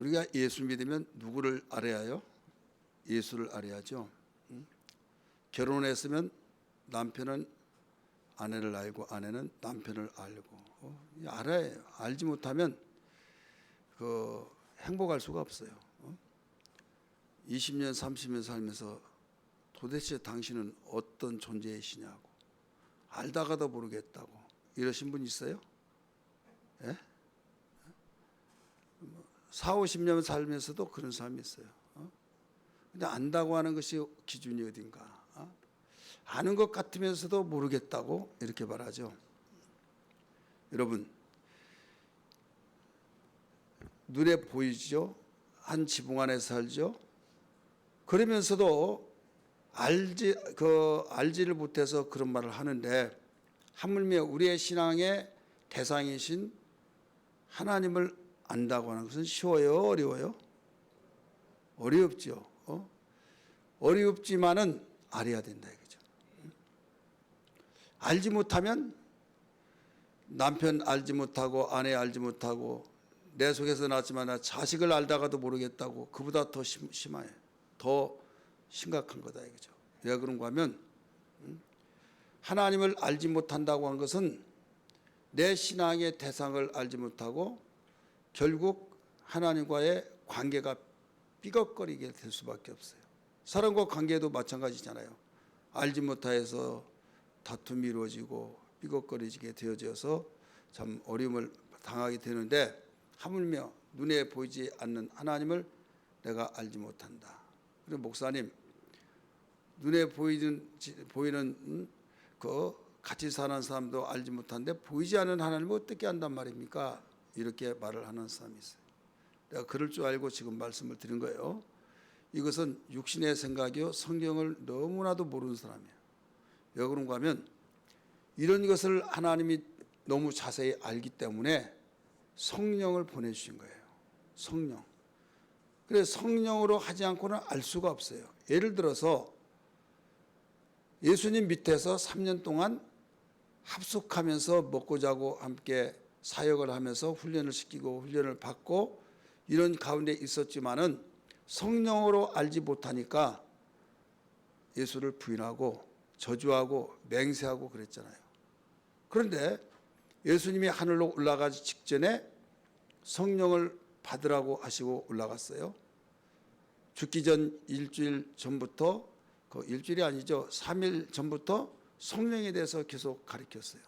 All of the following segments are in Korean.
우리가 예수 믿으면 누구를 알아야 해요? 예수를 알아야죠. 결혼했으면 남편은 아내를 알고 아내는 남편을 알고 알아야 해요. 알지 못하면 행복할 수가 없어요. 20년 30년 살면서 도대체 당신은 어떤 존재이시냐고 알다가도 모르겠다고 이러신 분 있어요? 예? 4, 50년 살면서도 그런 사람이 있어요. 근데 안다고 하는 것이 기준이 어딘가. 아는 것 같으면서도 모르겠다고 이렇게 말하죠. 여러분, 눈에 보이죠? 한 지붕 안에 살죠? 그러면서도 알지를 못해서 그런 말을 하는데, 하물며 우리의 신앙의 대상이신 하나님을 안다고 하는 것은 쉬워요? 어려워요? 어렵죠. 어렵지만은 알아야 된다 이거죠. 알지 못하면 남편 알지 못하고 아내 알지 못하고 내 속에서 낳았지만 자식을 알다가도 모르겠다고 그보다 더 심해요. 더 심각한 거다 이거죠. 왜 그런가 하면 하나님을 알지 못한다고 하는 것은 내 신앙의 대상을 알지 못하고 결국 하나님과의 관계가 삐걱거리게 될 수밖에 없어요. 사람과 관계도 마찬가지잖아요. 알지 못하여서 다툼이 이루어지고 삐걱거리게 되어져서 참 어려움을 당하게 되는데, 하물며 눈에 보이지 않는 하나님을 내가 알지 못한다. 그리고 목사님, 눈에 보이는 같이 사는 사람도 알지 못하는데 보이지 않는 하나님을 어떻게 안단 말입니까? 이렇게 말을 하는 사람이 있어요. 내가 그럴 줄 알고 지금 말씀을 드린 거예요. 이것은 육신의 생각이요, 성경을 너무나도 모르는 사람이에요. 왜 그런가 하면 이런 것을 하나님이 너무 자세히 알기 때문에 성령을 보내주신 거예요. 성령. 그래서 성령으로 하지 않고는 알 수가 없어요. 예를 들어서 예수님 밑에서 3년 동안 합숙하면서 먹고 자고 함께 사역을 하면서 훈련을 시키고 훈련을 받고 이런 가운데 있었지만은 성령으로 알지 못하니까 예수를 부인하고 저주하고 맹세하고 그랬잖아요. 그런데 예수님이 하늘로 올라가기 직전에 성령을 받으라고 하시고 올라갔어요. 죽기 전 일주일 전부터, 일주일이 아니죠, 3일 전부터 성령에 대해서 계속 가르쳤어요.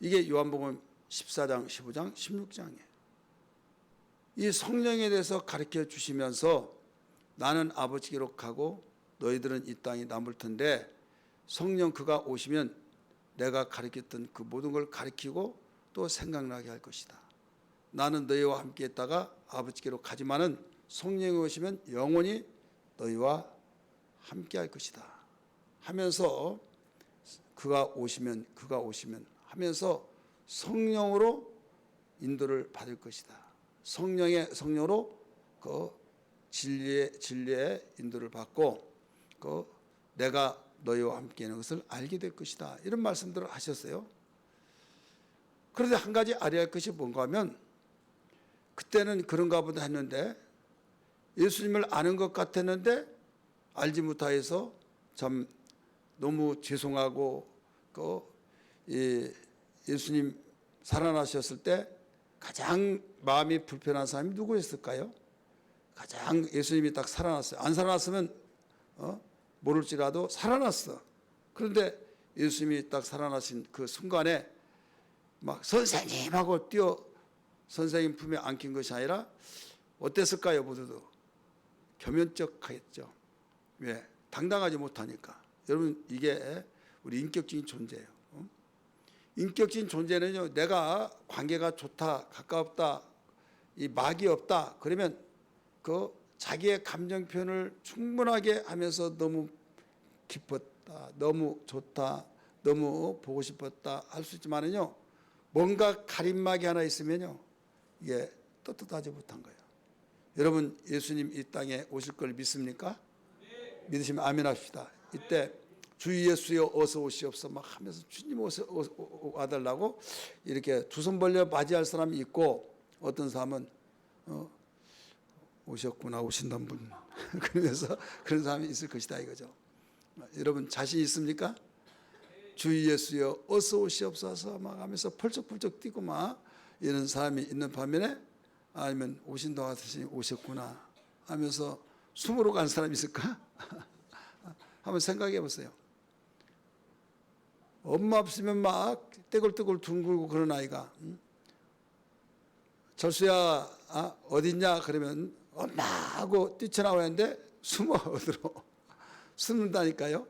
이게 요한복음 14장, 15장, 16장이에요. 이 성령에 대해서 가르쳐 주시면서 나는 아버지께로 가고 너희들은 이 땅에 남을 텐데 성령 그가 오시면 내가 가르쳤던 그 모든 걸 가르치고 또 생각나게 할 것이다. 나는 너희와 함께 있다가 아버지께로 가지만은 성령이 오시면 영원히 너희와 함께 할 것이다 하면서 그가 오시면 하면서 성령으로 인도를 받을 것이다. 성령으로 진리의 인도를 받고 내가 너희와 함께 있는 것을 알게 될 것이다. 이런 말씀들을 하셨어요. 그런데 한 가지 알아야 할 것이 뭔가 하면 그때는 그런가 보다 했는데 예수님을 아는 것 같았는데 알지 못하여서 참 너무 죄송하고 예수님 살아나셨을 때 가장 마음이 불편한 사람이 누구였을까요? 가장 예수님이 딱 살아났어요. 안 살아났으면 모를지라도 살아났어. 그런데 예수님이 딱 살아나신 그 순간에 막 선생님하고 선생님 품에 안긴 것이 아니라 어땠을까요? 모두도 겸연쩍하겠죠. 왜? 당당하지 못하니까. 여러분, 이게 우리 인격적인 존재예요. 인격적인 존재는요, 내가 관계가 좋다, 가깝다, 이 막이 없다, 그러면 자기의 감정 표현을 충분하게 하면서 너무 기뻤다, 너무 좋다, 너무 보고 싶었다 할 수 있지만은요, 뭔가 가림막이 하나 있으면요, 이게 떳떳하지 못한 거예요. 여러분, 예수님 이 땅에 오실 걸 믿습니까? 믿으시면 아멘 합시다. 이때 주 예수여 어서 오시옵소서 막 하면서 주님 와달라고 이렇게 두 손 벌려 맞이할 사람이 있고, 어떤 사람은 오셨구나, 오신단 분. 그러면서 그런 사람이 있을 것이다 이거죠. 여러분 자신 있습니까? 주 예수여 어서 오시옵소서 막 하면서 펄쩍펄쩍 뛰고 막 이런 사람이 있는 반면에, 아니면 오신다고 하듯이 오셨구나 하면서 숨으로 간 사람이 있을까? 한번 생각해 보세요. 엄마 없으면 막 떼굴떼굴 둥글고 그런 아이가, 절수야 어딨냐 그러면 엄마 하고 뛰쳐나오는데 숨어 어디로 숨는다니까요.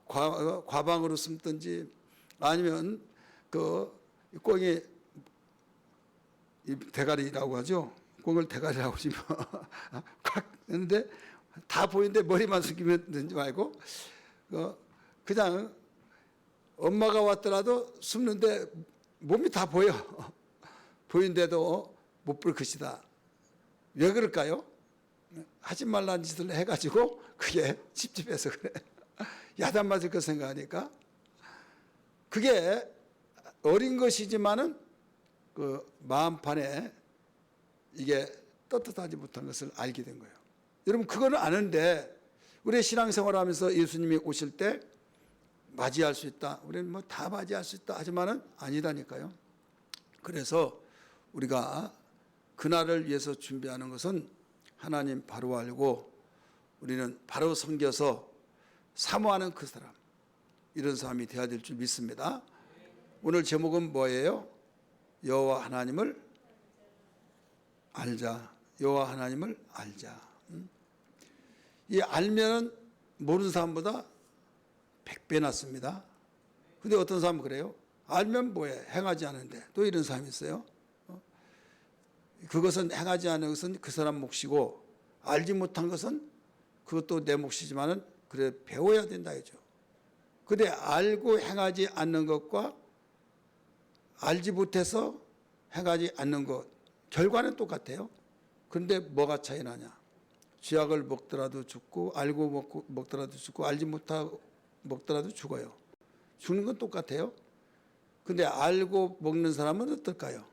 과방으로 숨든지, 아니면 그 꽁이 대가리라고 하죠. 꽁을 대가리라고 하시면 콱 했는데 다 보이는데 머리만 숙이면 되지 말고 그냥 엄마가 왔더라도 숨는데 몸이 다 보여. 보이는데도 못 볼 것이다. 왜 그럴까요? 하지 말라는 짓을 해가지고 그게 찝찝해서 그래. 야단 맞을 거 생각하니까. 그게 어린 것이지만은 그 마음판에 이게 떳떳하지 못한 것을 알게 된 거예요. 여러분 그거는 아는데, 우리 신앙생활 하면서 예수님이 오실 때 맞이할 수 있다, 우리는 뭐 다 맞이할 수 있다 하지만은 아니다니까요. 그래서 우리가 그날을 위해서 준비하는 것은 하나님 바로 알고 우리는 바로 섬겨서 사모하는 그 사람, 이런 사람이 되어야 될 줄 믿습니다. 오늘 제목은 뭐예요? 여호와 하나님을 알자. 여호와 하나님을 알자. 이 알면은 모르는 사람보다 100배 낫습니다. 근데 어떤 사람은 그래요. 알면 뭐해? 행하지 않은데. 또 이런 사람이 있어요. 그것은 행하지 않은 것은 그 사람 몫이고, 알지 못한 것은 그것도 내 몫이지만은 그래 배워야 된다 이죠. 근데 알고 행하지 않는 것과 알지 못해서 행하지 않는 것, 결과는 똑같아요. 그런데 뭐가 차이 나냐? 쥐약을 먹더라도 죽고, 알고 먹더라도 죽고, 알지 못하고 먹더라도 죽어요. 죽는 건 똑같아요. 근데 알고 먹는 사람은 어떨까요?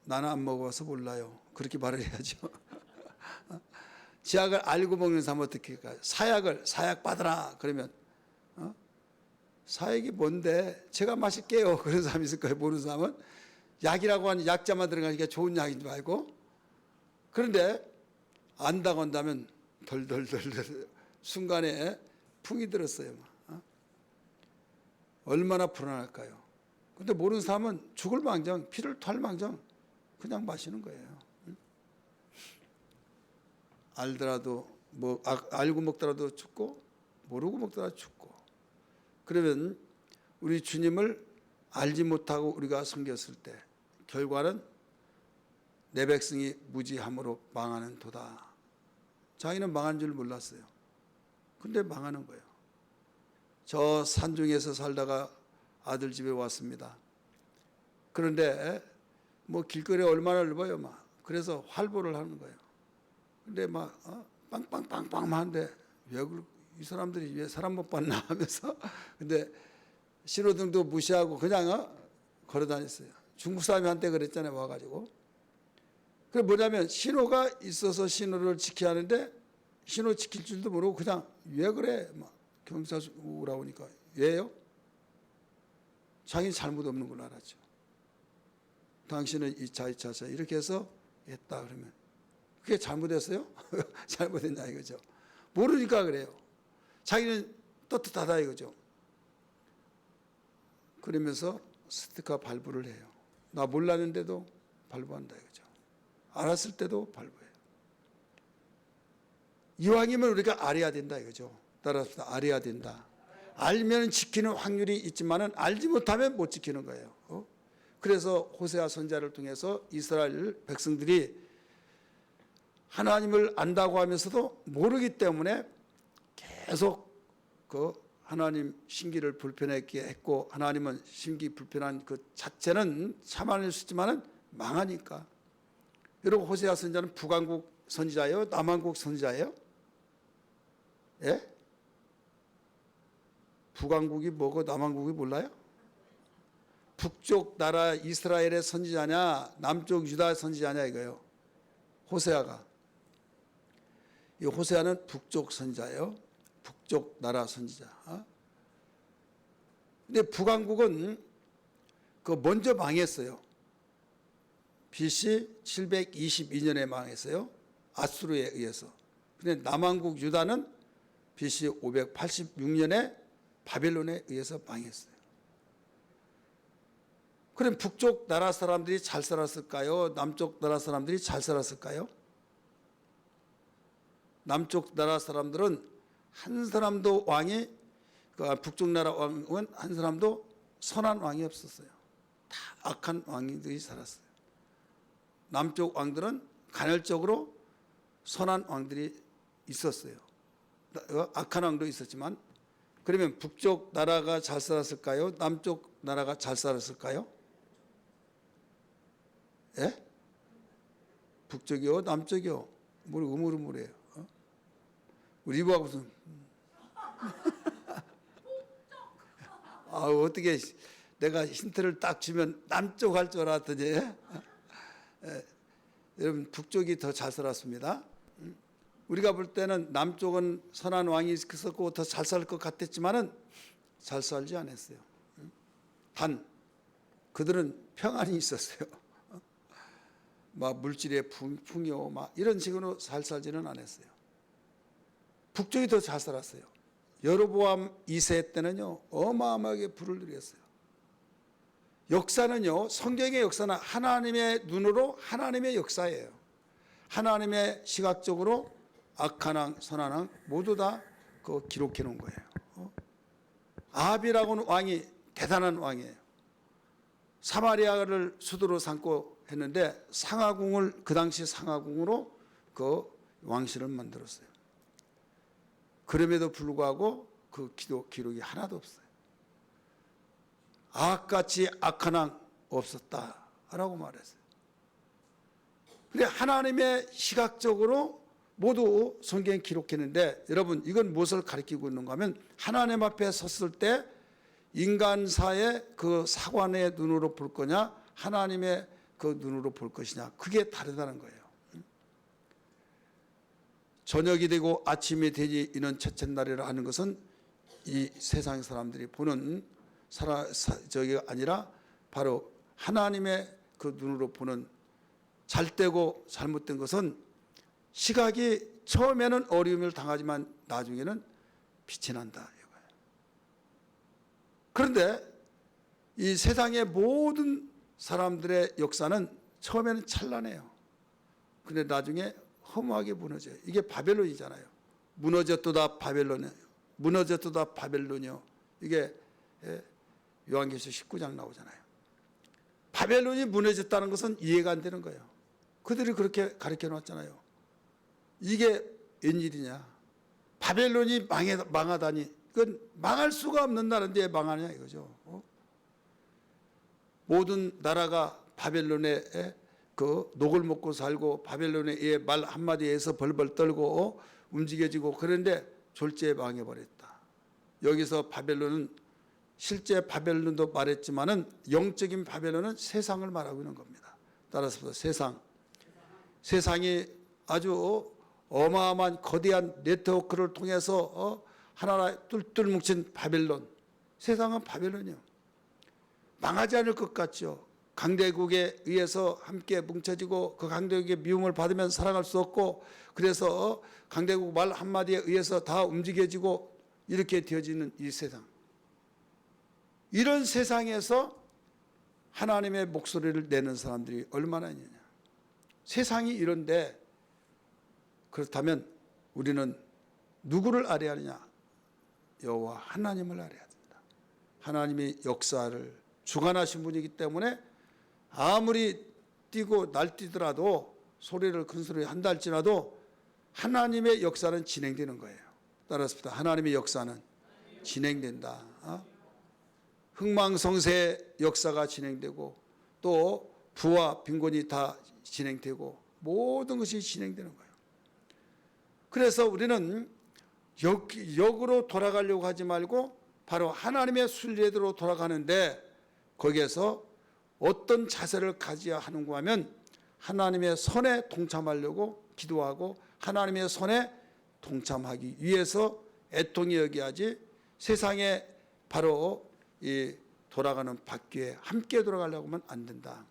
나는 안 먹어서 몰라요. 그렇게 말을 해야죠. 쥐약을 알고 먹는 사람은 어떻게 할까요? 사약 받으라 그러면 사약이 뭔데? 제가 마실게요. 그런 사람이 있을 거예요. 모르는 사람은 약이라고 하는 약자만 들어가니까 좋은 약인 줄 알고. 그런데 안다고 한다면 덜덜덜덜 순간에 풍이 들었어요. 얼마나 불안할까요? 근데 모르는 사람은 죽을 망정, 피를 토할 망정 그냥 마시는 거예요. 알더라도 알고 먹더라도 죽고, 모르고 먹더라도 죽고. 그러면 우리 주님을 알지 못하고 우리가 섬겼을 때 결과는 내 백성이 무지함으로 망하는 도다. 자기는 망한 줄 몰랐어요. 근데 망하는 거예요. 저 산중에서 살다가 아들 집에 왔습니다. 그런데 뭐 길거리에 얼마나 넓어요, 막. 그래서 활보를 하는 거예요. 근데 막 빵빵빵빵 하는데 이 사람들이 왜 사람 못 봤나 하면서 근데 신호등도 무시하고 그냥 걸어 다녔어요. 중국 사람이 한때 그랬잖아요, 와가지고. 그게 뭐냐면 신호가 있어서 신호를 지켜야 하는데 신호 지킬 줄도 모르고 그냥 왜 그래? 막 경찰 오라고 하니까 왜요? 자기는 잘못 없는 걸 알았죠. 당신은 2차, 2차차 이렇게 해서 했다 그러면 그게 잘못했어요? 잘못했냐 이거죠. 모르니까 그래요. 자기는 떳떳하다 이거죠. 그러면서 스티커 발부를 해요. 나 몰랐는데도 발부한다 이거죠. 알았을 때도 발부해요. 이왕이면 우리가 알아야 된다 이거죠. 따라서 알아야 된다. 알면 지키는 확률이 있지만은 알지 못하면 못 지키는 거예요. 그래서 호세아 선지자를 통해서 이스라엘 백성들이 하나님을 안다고 하면서도 모르기 때문에 계속 그 하나님 심기를 불편하게 했고, 하나님은 심기 불편한 그 자체는 참아낼 수 있지만은 망하니까. 여러분 호세아 선지자는 북왕국 선지자예요? 남왕국 선지자예요? 예? 북왕국이 뭐고 남왕국이 몰라요? 북쪽 나라 이스라엘의 선지자냐 남쪽 유다 선지자냐 이거예요. 호세아가, 이 호세아는 북쪽 선지자예요. 북쪽 나라 선지자. 근데 북왕국은 그 먼저 망했어요. BC 722년에 망했어요. 아수르에 의해서. 근데 남왕국 유다는 BC 586년에 바벨론에 의해서 망했어요. 그럼 북쪽 나라 사람들이 잘 살았을까요? 남쪽 나라 사람들이 잘 살았을까요? 남쪽 나라 사람들은 한 사람도 왕이, 북쪽 나라 왕은 한 사람도 선한 왕이 없었어요. 다 악한 왕들이 살았어요. 남쪽 왕들은 간헐적으로 선한 왕들이 있었어요. 악한 왕도 있었지만, 그러면 북쪽 나라가 잘 살았을까요? 남쪽 나라가 잘 살았을까요? 예? 북쪽이요? 남쪽이요? 뭘 우물우물해요? 우리 이브하고 무슨 어떻게 내가 힌트를 딱 주면 남쪽 할 줄 알았더니 여러분 북쪽이 더 잘 살았습니다. 우리가 볼 때는 남쪽은 선한 왕이 있었고 더 잘 살 것 같았지만은 잘 살지 않았어요. 단 그들은 평안이 있었어요. 막 물질의 풍요 막 이런 식으로 잘 살지는 않았어요. 북쪽이 더 잘 살았어요. 여로보암 2세 때는요 어마어마하게 부를 누렸어요. 역사는요, 성경의 역사는 하나님의 눈으로 하나님의 역사예요. 하나님의 시각적으로 악한 왕, 선한 왕 모두 다 그 기록해 놓은 거예요. 아합이라고는 왕이 대단한 왕이에요. 사마리아를 수도로 삼고 했는데 상하궁을 그 당시 상하궁으로 그 왕실을 만들었어요. 그럼에도 불구하고 그 기록이 하나도 없어요. 아합같이 악한 왕 없었다라고 말했어요. 근데 하나님의 시각적으로 모두 성경에 기록했는데, 여러분 이건 무엇을 가리키고 있는가 하면 하나님 앞에 섰을 때 인간사의 그 사관의 눈으로 볼 거냐 하나님의 그 눈으로 볼 것이냐, 그게 다르다는 거예요. 저녁이 되고 아침이 되니 이는 첫째 날이라 하는 것은 이 세상 사람들이 보는 저기가 아니라 바로 하나님의 그 눈으로 보는, 잘되고 잘못된 것은 시각이 처음에는 어려움을 당하지만 나중에는 빛이 난다 이거예요. 그런데 이 세상의 모든 사람들의 역사는 처음에는 찬란해요. 그런데 나중에 허무하게 무너져요. 이게 바벨론이잖아요. 무너졌도다 바벨론이요. 무너졌도다 바벨론이요. 이게 요한계시록 19장 나오잖아요. 바벨론이 무너졌다는 것은 이해가 안 되는 거예요. 그들이 그렇게 가르쳐 놨잖아요. 이게 웬일이냐. 바벨론이 망하다니. 그건 망할 수가 없는 나라인데 망하냐 이거죠. 모든 나라가 바벨론의 그 녹을 먹고 살고 바벨론의 말 한마디에서 벌벌 떨고 움직여지고, 그런데 졸지에 망해버렸다. 여기서 바벨론은 실제 바벨론도 말했지만은 영적인 바벨론은 세상을 말하고 있는 겁니다. 따라서 세상이 아주 어마어마한 거대한 네트워크를 통해서 하나하나 뚫뚫 뭉친 바벨론, 세상은 바벨론이요. 망하지 않을 것 같죠. 강대국에 의해서 함께 뭉쳐지고 그 강대국의 미움을 받으면 살아갈 수 없고, 그래서 강대국 말 한마디에 의해서 다 움직여지고 이렇게 되어지는 이 세상, 이런 세상에서 하나님의 목소리를 내는 사람들이 얼마나 있느냐. 세상이 이런데, 그렇다면 우리는 누구를 알아야 하느냐? 여호와 하나님을 알아야 된다. 하나님이 역사를 주관하신 분이기 때문에 아무리 뛰고 날뛰더라도, 소리를 큰 소리 한다 할지라도 하나님의 역사는 진행되는 거예요. 따라서 하나님의 역사는 진행된다. 흥망성쇠의 역사가 진행되고 또 부와 빈곤이 다 진행되고 모든 것이 진행되는 거예요. 그래서 우리는 역으로 돌아가려고 하지 말고 바로 하나님의 순리대로 돌아가는데, 거기에서 어떤 자세를 가져야 하는가 하면 하나님의 선에 동참하려고 기도하고 하나님의 선에 동참하기 위해서 애통히 여기야지 세상에 바로 이 돌아가는 바퀴에 함께 돌아가려고 하면 안 된다.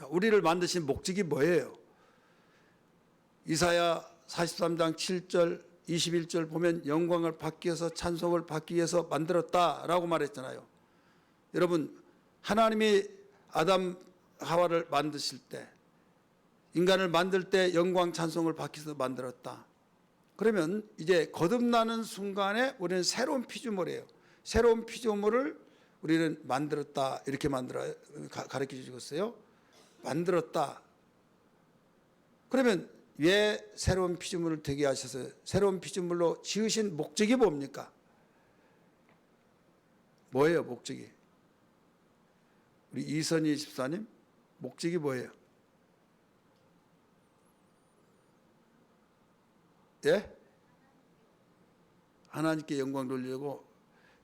우리를 만드신 목적이 뭐예요? 이사야 43장 7절 21절 보면 영광을 받기 위해서 찬송을 받기 위해서 만들었다라고 말했잖아요. 여러분, 하나님이 아담 하와를 만드실 때, 인간을 만들 때 영광 찬송을 받기 위해서 만들었다. 그러면 이제 거듭나는 순간에 우리는 새로운 피조물이에요. 새로운 피조물을 우리는 만들었다, 이렇게 가르쳐 주셨어요. 만들었다. 그러면 왜 새로운 피조물을 되게 하셔서 새로운 피조물로 지으신 목적이 뭡니까? 뭐예요, 목적이? 우리 이선희 집사님, 목적이 뭐예요? 예? 하나님께 영광 돌리려고.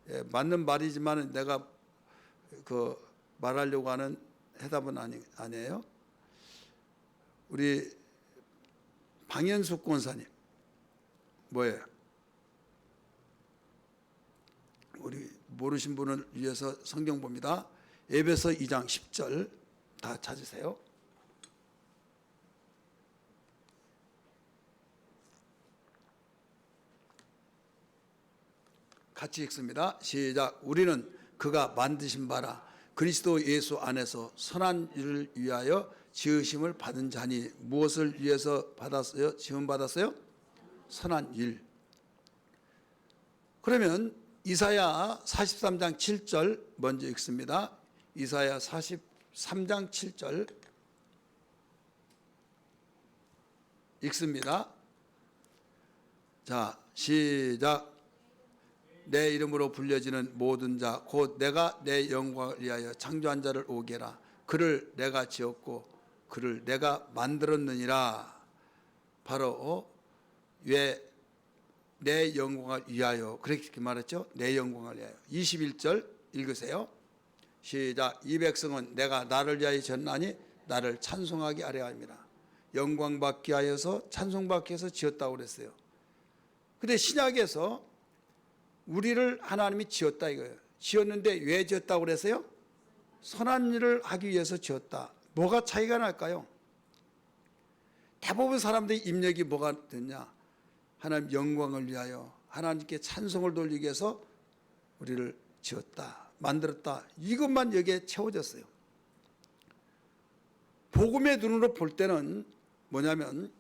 예, 맞는 말이지만 내가 그 말하려고 하는 해답은 아니에요. 우리 방현숙 권사님 뭐예요? 우리 모르신 분을 위해서 성경 봅니다. 에베소 2장 10절 다 찾으세요. 같이 읽습니다. 시작. 우리는 그가 만드신 바라 그리스도 예수 안에서 선한 일을 위하여 지으심을 받은 자니. 무엇을 위해서 받았어요? 지음 받았어요? 선한 일. 그러면 이사야 43장 7절 먼저 읽습니다. 이사야 43장 7절 읽습니다. 자, 시작. 내 이름으로 불려지는 모든 자 곧 내가 내 영광을 위하여 창조한 자를 오게 해라. 그를 내가 지었고 그를 내가 만들었느니라. 바로 왜 내 영광을 위하여 그렇게 말했죠? 내 영광을 위하여. 21절 읽으세요. 시작. 이 백성은 내가 나를 위하여 지었나니 나를 찬송하게 하려 함이라. 영광 받게 하여서 찬송 받게 해서 지었다고 그랬어요. 근데 신약에서 우리를 하나님이 지었다 이거예요. 지었는데 왜 지었다고 그랬어요? 선한 일을 하기 위해서 지었다. 뭐가 차이가 날까요? 대부분 사람들의 입력이 뭐가 됐냐? 하나님 영광을 위하여 하나님께 찬송을 돌리기 위해서 우리를 지었다, 만들었다. 이것만 여기에 채워졌어요. 복음의 눈으로 볼 때는 뭐냐면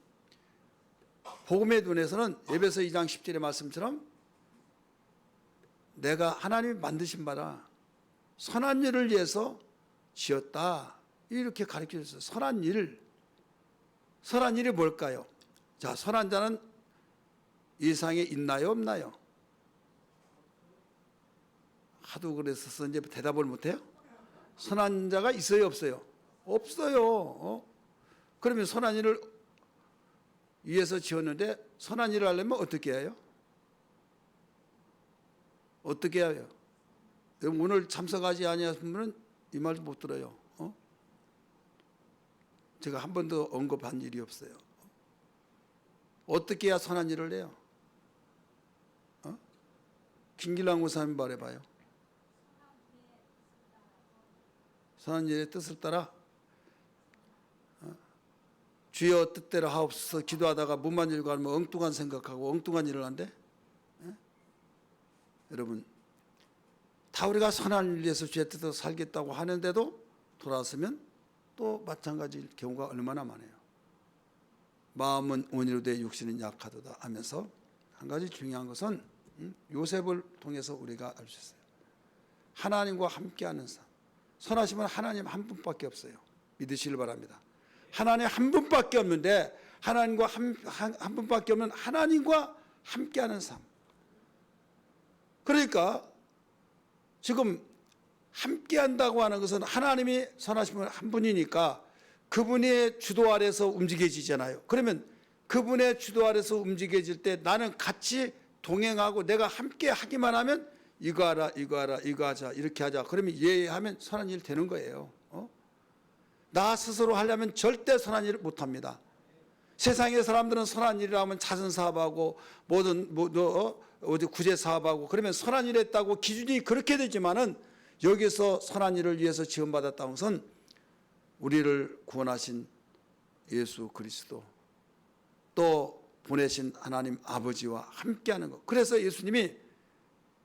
복음의 눈에서는 에베소 2장 10절의 말씀처럼 내가 하나님이 만드신 바라 선한 일을 위해서 지었다, 이렇게 가르쳐 줬어요. 선한 일. 선한 일이 뭘까요? 자, 선한 자는 이 세상에 있나요, 없나요? 하도 그랬어서 이제 대답을 못해요? 선한 자가 있어요, 없어요? 없어요. 그러면 선한 일을 위해서 지었는데 선한 일을 하려면 어떻게 해요? 어떻게 해요? 오늘 참석하지 아니하신 분은 이 말 못 들어요. 제가 한 번도 언급한 일이 없어요. 어떻게 해야 선한 일을 해요? 김길랑 목사님 말해봐요. 선한 일의 뜻을 따라 주여 뜻대로 하옵소서 기도하다가 문만 열고 하면 엉뚱한 생각하고 엉뚱한 일을 한대. 여러분, 다 우리가 선한 일을 위해서 주의 뜻대로 살겠다고 하는데도 돌아서면 또 마찬가지 경우가 얼마나 많아요. 마음은 온유로되 육신은 약하도다 하면서 한 가지 중요한 것은 요셉을 통해서 우리가 알 수 있어요. 하나님과 함께하는 삶. 선하시면 하나님 한 분밖에 없어요. 믿으시길 바랍니다. 하나님 한 분밖에 없는데 하나님과 한 분밖에 없는 하나님과 함께하는 삶. 그러니까 지금 함께한다고 하는 것은 하나님이 선하시면 한 분이니까 그분의 주도 아래서 움직여지잖아요. 그러면 그분의 주도 아래서 움직여질 때 나는 같이 동행하고 내가 함께 하기만 하면 이거 하라, 이거 하라, 이거 하자, 이렇게 하자. 그러면 예하면 선한 일 되는 거예요. 나 스스로 하려면 절대 선한 일을 못합니다. 세상의 사람들은 선한 일을 하면 자선 사업하고 모든 어디 구제 사업하고 그러면 선한 일을 했다고 기준이 그렇게 되지만은 여기서 선한 일을 위해서 지원받았다는 것은 우리를 구원하신 예수 그리스도 또 보내신 하나님 아버지와 함께하는 것. 그래서 예수님이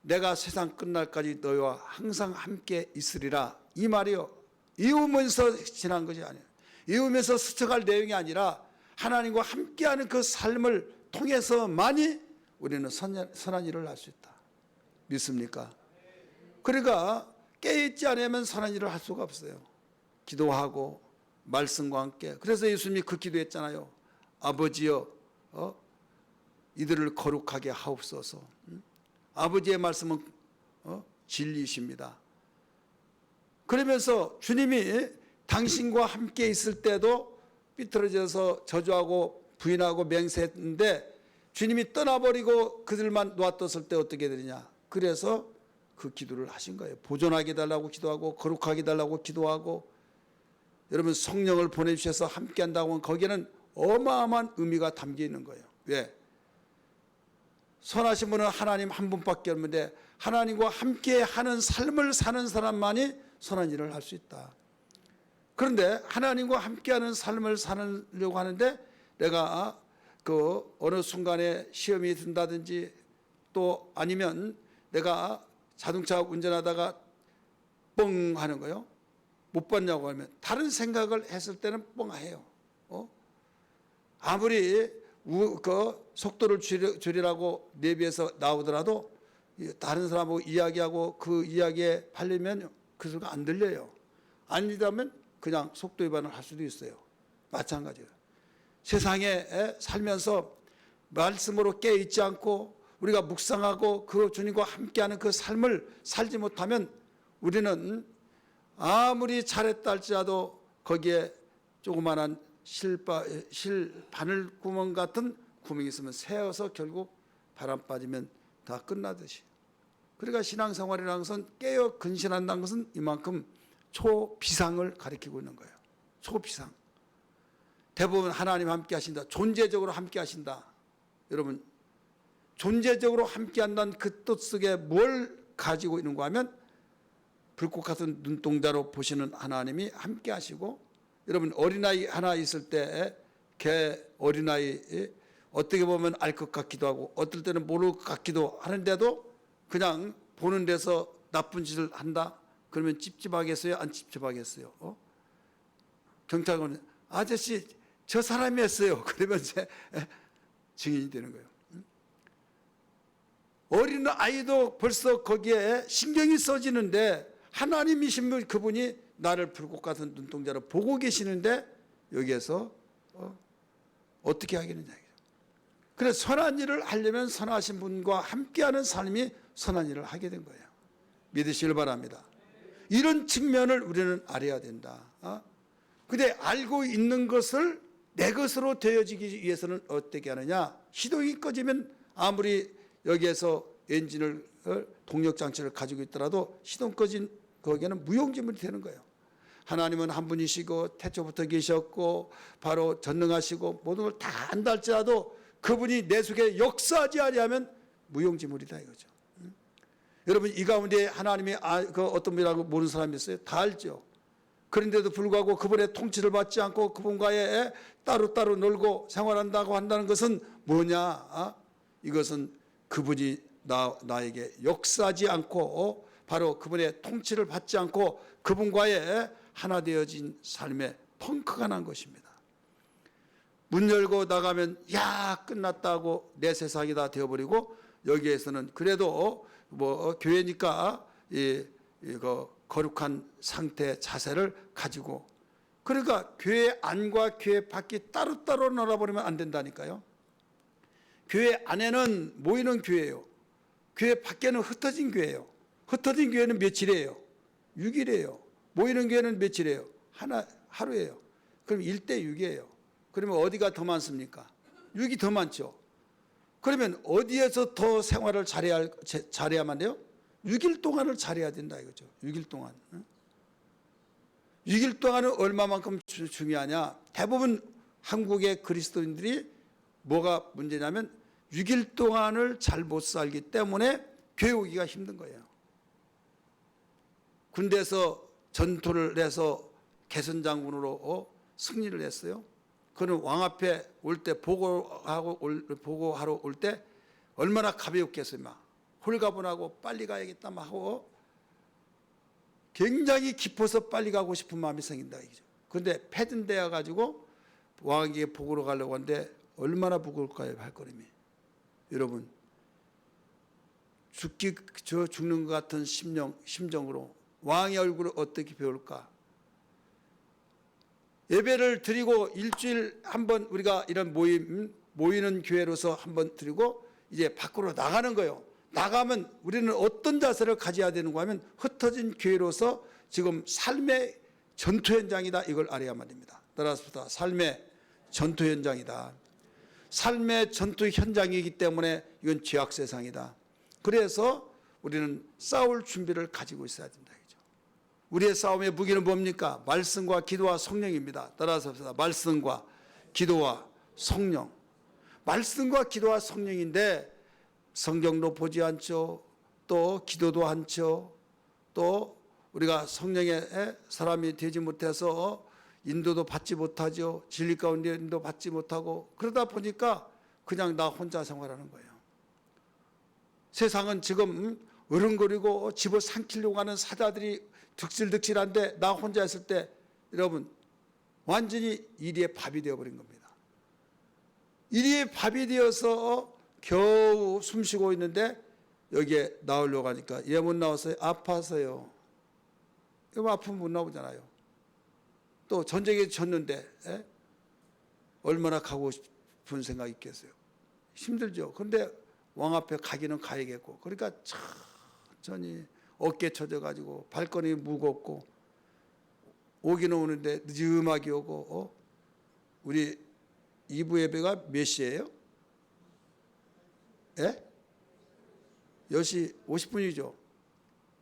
내가 세상 끝날까지 너희와 항상 함께 있으리라 이 말이요. 이으면서 지난 것이 아니에요. 이으면서 스쳐갈 내용이 아니라 하나님과 함께하는 그 삶을 통해서만이 우리는 선한 일을 할 수 있다. 믿습니까? 그러니까 깨어있지 않으면 선한 일을 할 수가 없어요. 기도하고 말씀과 함께. 그래서 예수님이 그 기도했잖아요. 아버지여 이들을 거룩하게 하옵소서. 아버지의 말씀은 진리이십니다. 그러면서 주님이 당신과 함께 있을 때도 삐뚤어져서 저주하고 부인하고 맹세했는데 주님이 떠나버리고 그들만 놔뒀을 때 어떻게 되느냐. 그래서 그 기도를 하신 거예요. 보존하게 달라고 기도하고 거룩하게 달라고 기도하고 여러분 성령을 보내주셔서 함께 한다고 하면 거기에는 어마어마한 의미가 담겨 있는 거예요. 왜? 선하신 분은 하나님 한 분밖에 없는데 하나님과 함께 하는 삶을 사는 사람만이 선한 일을 할 수 있다. 그런데 하나님과 함께하는 삶을 살려고 하는데 내가 그 어느 순간에 시험이 든다든지 또 아니면 내가 자동차 운전하다가 뻥 하는 거요. 못 봤냐고 하면 다른 생각을 했을 때는 뻥해요. 아무리 그 속도를 줄이라고 내비에서 나오더라도 다른 사람하고 이야기하고 그 이야기에 팔리면 그 소리가 안 들려요. 아니라면 그냥 속도 위반을 할 수도 있어요. 마찬가지예요. 세상에 살면서 말씀으로 깨어있지 않고 우리가 묵상하고 그 주님과 함께하는 그 삶을 살지 못하면 우리는 아무리 잘했다 할지라도 거기에 조그마한 실 바늘구멍 같은 구멍이 있으면 새어서 결국 바람 빠지면 다 끝나듯이. 그러니까 신앙생활이라는 것은 깨어 근신한다는 것은 이만큼 초비상을 가리키고 있는 거예요. 초비상. 대부분 하나님 함께 하신다. 존재적으로 함께 하신다. 여러분 존재적으로 함께 한다는 그 뜻 속에 뭘 가지고 있는가 하면 불꽃 같은 눈동자로 보시는 하나님이 함께 하시고 여러분 어린아이 하나 있을 때 걔 어린아이 어떻게 보면 알 것 같기도 하고 어떨 때는 모를 것 같기도 하는데도 그냥 보는 데서 나쁜 짓을 한다? 그러면 찝찝하겠어요? 안 찝찝하겠어요? 경찰관은 아저씨 저 사람이 했어요. 그러면 이제 증인이 되는 거예요. 어린 아이도 벌써 거기에 신경이 써지는데 하나님이신 분 그분이 나를 불꽃 같은 눈동자로 보고 계시는데 여기에서 어떻게 하겠느냐. 그래서 선한 일을 하려면 선하신 분과 함께하는 삶이 선한 일을 하게 된 거예요. 믿으시길 바랍니다. 이런 측면을 우리는 알아야 된다. 근데 알고 있는 것을 내 것으로 되어지기 위해서는 어떻게 하느냐. 시동이 꺼지면 아무리 여기에서 엔진을 동력장치를 가지고 있더라도 시동 꺼진 거기에는 무용지물이 되는 거예요. 하나님은 한 분이시고 태초부터 계셨고 바로 전능하시고 모든 걸 다 안다 할지라도 그분이 내 속에 역사하지 아니하면 무용지물이다 이거죠. 여러분 이 가운데 하나님이 그 어떤 분이라고 모르는 사람이 있어요? 다 알죠. 그런데도 불구하고 그분의 통치를 받지 않고 그분과의 따로따로 놀고 생활한다고 한다는 것은 뭐냐? 이것은 그분이 나에게 역사하지 않고 바로 그분의 통치를 받지 않고 그분과의 하나 되어진 삶에 펑크가 난 것입니다. 문 열고 나가면 야 끝났다고 내 세상이다 되어버리고 여기에서는 그래도 뭐 교회니까 이거 거룩한 상태 자세를 가지고 그러니까 교회 안과 교회 밖이 따로따로 놀아버리면 안 된다니까요. 교회 안에는 모이는 교회예요. 교회 밖에는 흩어진 교회예요. 흩어진 교회는 며칠이에요? 6일이에요. 모이는 교회는 며칠이에요? 하루예요. 그럼 1대6이에요. 그러면 어디가 더 많습니까? 6이 더 많죠. 그러면 어디에서 더 생활을 잘해야만 돼요? 6일 동안을 잘해야 된다 이거죠. 6일 동안. 6일 동안은 얼마만큼 중요하냐? 대부분 한국의 그리스도인들이 뭐가 문제냐면 6일 동안을 잘 못 살기 때문에 교회 오기가 힘든 거예요. 군대에서 전투를 해서 개선장군으로 승리를 했어요. 그는 왕 앞에 올 때 보고하러 올 때 얼마나 가벼웠겠어요. 막 홀가분하고 빨리 가야겠다 막 하고 굉장히 깊어서 빨리 가고 싶은 마음이 생긴다 이거죠. 그런데 패든되어 가지고 왕에게 보고로 가려고 하는데 얼마나 무거울까요, 발걸음이. 여러분, 죽는 것 같은 심정으로 왕의 얼굴을 어떻게 배울까? 예배를 드리고 일주일 한번 우리가 이런 모이는 교회로서 한번 드리고 이제 밖으로 나가는 거예요. 나가면 우리는 어떤 자세를 가져야 되는가 하면 흩어진 교회로서 지금 삶의 전투 현장이다, 이걸 알아야만 됩니다. 따라서 삶의 전투 현장이다. 삶의 전투 현장이기 때문에 이건 죄악 세상이다. 그래서 우리는 싸울 준비를 가지고 있어야 된다. 우리의 싸움의 무기는 뭡니까? 말씀과 기도와 성령입니다. 따라서 합시다. 말씀과 기도와 성령. 말씀과 기도와 성령인데 성경도 보지 않죠. 또 기도도 않죠. 또 우리가 성령의 사람이 되지 못해서 인도도 받지 못하죠. 진리 가운데 인도 받지 못하고 그러다 보니까 그냥 나 혼자 생활하는 거예요. 세상은 지금 어른거리고 집어삼키려고 하는 사자들이 득실득실한데 나 혼자 있을 때 여러분 완전히 이리의 밥이 되어버린 겁니다. 이리의 밥이 되어서 겨우 숨쉬고 있는데 여기에 나오려고 하니까 얘 못 나왔어요. 아파서요. 이거 아프면 못 나오잖아요. 또 전쟁에 졌는데 얼마나 가고 싶은 생각이 있겠어요. 힘들죠. 그런데 왕 앞에 가기는 가야겠고 그러니까 천천히 어깨 쳐져가지고 발걸음이 무겁고 오기는 오는데 늦음하게 오고 우리 2부 예배가 몇 시예요? 10시 50분이죠.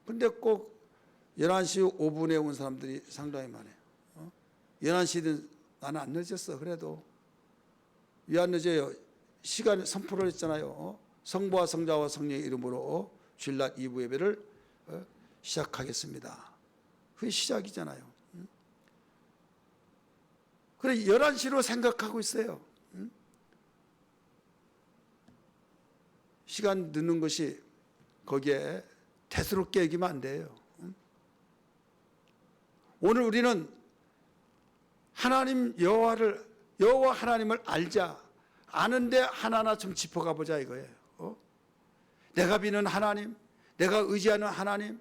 근데 꼭 11시 5분에 온 사람들이 상당히 많아요. 11시든 나는 안 늦었어. 그래도 왜 안 늦어요? 시간 선포를 했잖아요. 성부와 성자와 성령의 이름으로 주일날 2부 예배를 시작하겠습니다. 그게 시작이잖아요. 그래 11시로 생각하고 있어요. 시간 늦는 것이 거기에 대수롭게 여기면 안 돼요. 오늘 우리는 하나님 여호와 하나님을 알자. 아는데 하나하나 좀 짚어가 보자 이거예요. 내가 믿는 하나님, 내가 의지하는 하나님,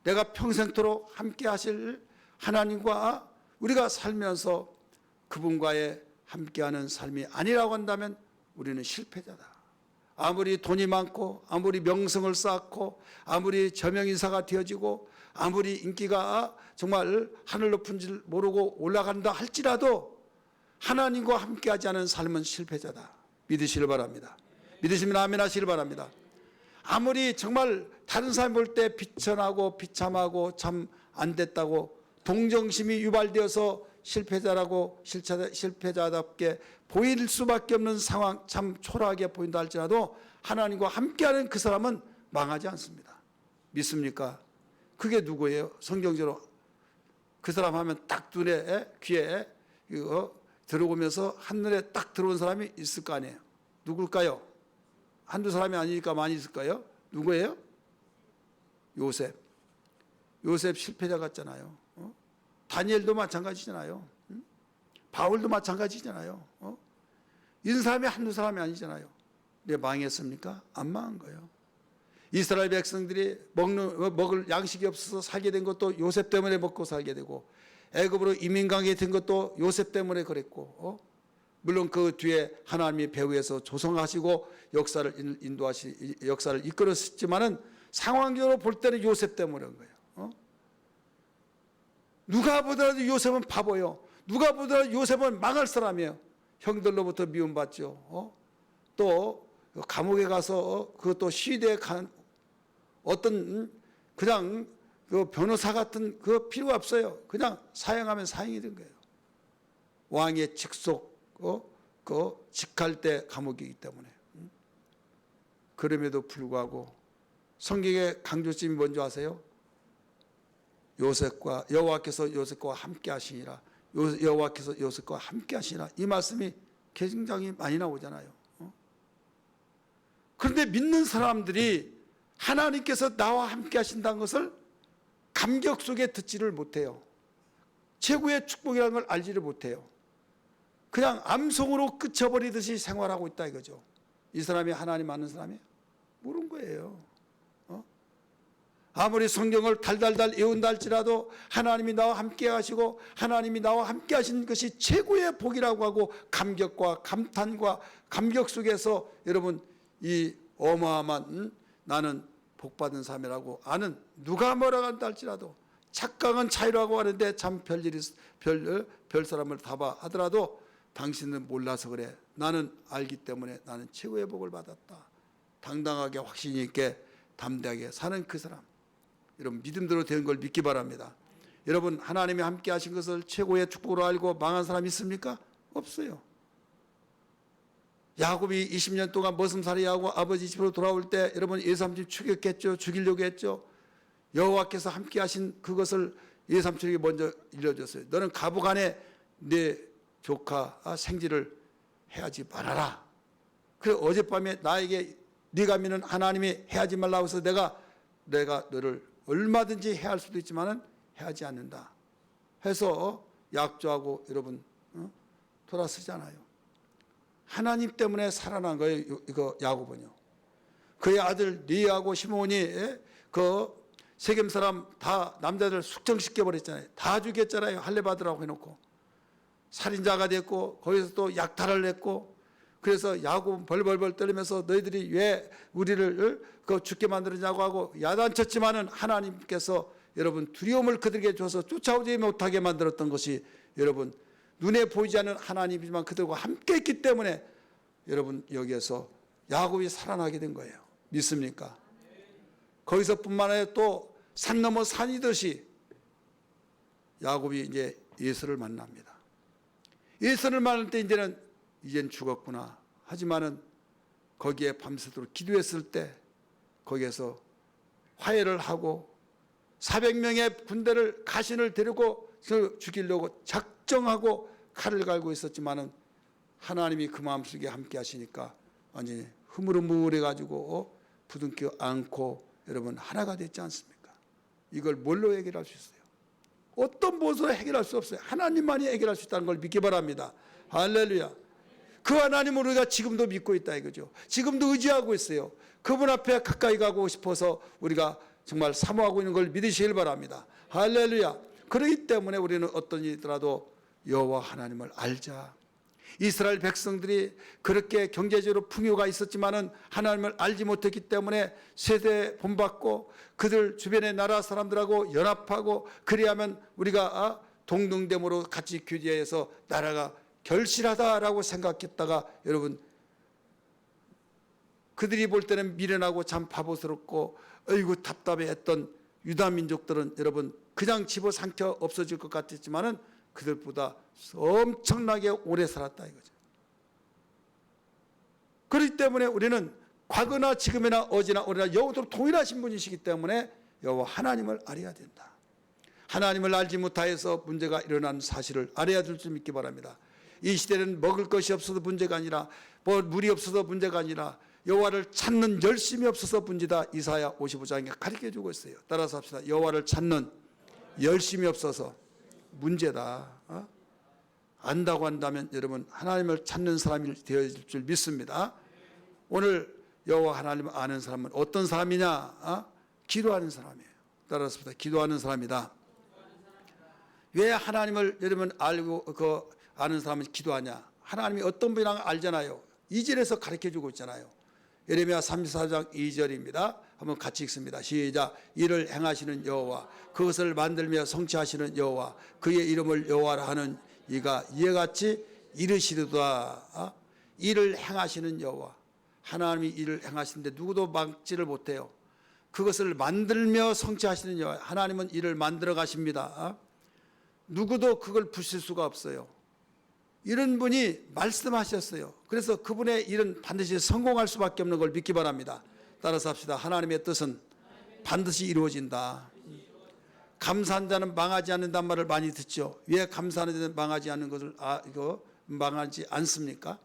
내가 평생토록 함께 하실 하나님과 우리가 살면서 그분과의 함께하는 삶이 아니라고 한다면 우리는 실패자다. 아무리 돈이 많고 아무리 명성을 쌓고 아무리 저명인사가 되어지고 아무리 인기가 정말 하늘 높은 줄 모르고 올라간다 할지라도 하나님과 함께하지 않은 삶은 실패자다. 믿으시길 바랍니다. 믿으시면 아멘 하시길 바랍니다. 아무리 정말 다른 사람 볼 때 비천하고 비참하고 참 안 됐다고 동정심이 유발되어서 실패자라고 실패자답게 보일 수밖에 없는 상황, 참 초라하게 보인다 할지라도 하나님과 함께하는 그 사람은 망하지 않습니다. 믿습니까? 그게 누구예요? 성경적으로 그 사람 하면 딱 눈에 귀에 들어오면서 한눈에 딱 들어온 사람이 있을 거 아니에요. 누굴까요? 한두 사람이 아니니까 많이 있을까요? 누구예요? 요셉. 요셉 실패자 같잖아요. 다니엘도 마찬가지잖아요. 바울도 마찬가지잖아요. 이런 사람이 한두 사람이 아니잖아요. 근데 망했습니까? 안 망한 거예요. 이스라엘 백성들이 먹을 양식이 없어서 살게 된 것도 요셉 때문에 먹고 살게 되고 애굽으로 이민 가게 된 것도 요셉 때문에 그랬고 물론 그 뒤에 하나님이 배후에서 조성하시고 역사를 이끌었지만은 상황적으로 볼 때는 요셉 때문에 그런 거예요. 누가 보더라도 요셉은 바보예요. 누가 보더라도 요셉은 망할 사람이에요. 형들로부터 미움받죠. 또 감옥에 가서 그것도 시대에 간 어떤 그냥 그 변호사 같은 그 필요가 없어요. 그냥 사형하면 사형이 된 거예요. 왕의 직속 그 직할 때 감옥이기 때문에. 그럼에도 불구하고 성경의 강조점이 뭔지 아세요? 요셉과 여호와께서 요셉과 함께 하시니라. 여호와께서 요셉과 함께 하시니라. 이 말씀이 굉장히 많이 나오잖아요. 그런데 믿는 사람들이 하나님께서 나와 함께 하신다는 것을 감격 속에 듣지를 못해요. 최고의 축복이라는 걸 알지를 못해요. 그냥 암송으로 끝쳐버리듯이 생활하고 있다 이거죠. 이 사람이 하나님 아는 사람이에요? 모르는 거예요. 아무리 성경을 달달달 외운다 할지라도 하나님이 나와 함께 하시고 하나님이 나와 함께 하신 것이 최고의 복이라고 하고 감격과 감탄과 감격 속에서 여러분 이 어마어마한 나는 복받은 사람이라고 아는 누가 뭐라고 한다 할지라도 착각은 차이라고 하는데 참 별 사람을 다봐 하더라도 당신은 몰라서 그래. 나는 알기 때문에 나는 최고의 복을 받았다. 당당하게 확신 있게 담대하게 사는 그 사람. 여러분 믿음대로 된 걸 믿기 바랍니다. 여러분 하나님이 함께 하신 것을 최고의 축복으로 알고 망한 사람 있습니까? 없어요. 야곱이 20년 동안 머슴살이하고 아버지 집으로 돌아올 때 여러분 예삼촌 추격했죠. 죽이려고 했죠. 여호와께서 함께 하신 그것을 예삼촌에게 먼저 일러줬어요. 너는 가복 안에 내 조카 생지를 해하지 말아라. 그래 어젯밤에 나에게 네가 믿는 하나님이 해하지 말라고 해서 내가 너를 얼마든지 해할 수도 있지만은 해하지 않는다 해서 약조하고 여러분 돌아서잖아요. 하나님 때문에 살아난 거예요. 이거 야곱은요. 그의 아들 리아하고 시몬이 그 세겜 사람 다 남자들 숙청시켜 버렸잖아요. 다 죽였잖아요. 할례 받으라고 해놓고 살인자가 됐고 거기서 또 약탈을 했고 그래서 야곱은 벌벌벌 떨면서 너희들이 왜 우리를 죽게 만들었냐고 하고 야단쳤지만은 하나님께서 여러분 두려움을 그들에게 줘서 쫓아오지 못하게 만들었던 것이 여러분 눈에 보이지 않는 하나님이지만 그들과 함께 있기 때문에 여러분 여기에서 야곱이 살아나게 된 거예요. 믿습니까? 거기서뿐만 아니라 또 산 넘어 산이듯이 야곱이 이제 예수를 만납니다. 예수를 만날 때 이제는 죽었구나. 하지만은 거기에 밤새도록 기도했을 때 거기에서 화해를 하고 400명의 군대를 가신을 데리고 죽이려고 작정하고 칼을 갈고 있었지만은 하나님이 그 마음속에 함께 하시니까 완전히 흐물흐물해 가지고 부둥켜 안고 여러분 하나가 됐지 않습니까? 이걸 뭘로 해결할 수 있어요? 어떤 무엇으로 해결할 수 없어요. 하나님만이 해결할 수 있다는 걸 믿기 바랍니다. 할렐루야. 그 하나님을 우리가 지금도 믿고 있다 이거죠. 지금도 의지하고 있어요. 그분 앞에 가까이 가고 싶어서 우리가 정말 사모하고 있는 걸 믿으시길 바랍니다. 할렐루야. 그렇기 때문에 우리는 어떤 일이더라도 여호와 하나님을 알자. 이스라엘 백성들이 그렇게 경제적으로 풍요가 있었지만은 하나님을 알지 못했기 때문에 세대 본받고 그들 주변의 나라 사람들하고 연합하고 그래야만 우리가 동등됨으로 같이 교제해서 나라가 결실하다라고 생각했다가 여러분 그들이 볼 때는 미련하고 참 바보스럽고 어이구 답답해했던 유다 민족들은 여러분 그냥 집어삼켜 없어질 것 같았지만은 그들보다 엄청나게 오래 살았다 이거죠. 그렇기 때문에 우리는 과거나 지금이나 어제나 오래나 영원토록 동일하신 분이시기 때문에 여호와 하나님을 알아야 된다. 하나님을 알지 못하여서 문제가 일어난 사실을 알아야 될 줄 믿기 바랍니다. 이 시대는 먹을 것이 없어서 문제가 아니라 물이 없어서 문제가 아니라 여호와를 찾는 열심이 없어서 문제다. 이사야 55장에 가르쳐주고 있어요. 따라서 합시다. 여호와를 찾는 열심이 없어서 문제다. 안다고 한다면 여러분 하나님을 찾는 사람이 되어질 줄 믿습니다. 오늘 여호와 하나님을 아는 사람은 어떤 사람이냐? 기도하는 사람이에요. 따라서 합시다. 기도하는 사람이다. 왜 하나님을 여러분 알고 아는 사람은 기도하냐? 하나님이 어떤 분이랑 알잖아요. 2절에서 가르쳐주고 있잖아요. 예레미야 34장 2절입니다. 한번 같이 읽습니다. 시작. 이를 행하시는 여호와 그것을 만들며 성취하시는 여호와 그의 이름을 여호와라 하는 이가 이에 같이 이르시리도다. 일을 행하시는 여호와 하나님이 일을 행하시는데 누구도 막지를 못해요. 그것을 만들며 성취하시는 여호와. 하나님은 일을 만들어 가십니다. 누구도 그걸 부실 수가 없어요. 이런 분이 말씀하셨어요. 그래서 그분의 일은 반드시 성공할 수밖에 없는 걸 믿기 바랍니다. 따라서 합시다. 하나님의 뜻은 반드시 이루어진다. 감사한 자는 망하지 않는다는 말을 많이 듣죠. 왜 감사하는 자는 망하지 않는 것을 이거 망하지 않습니까?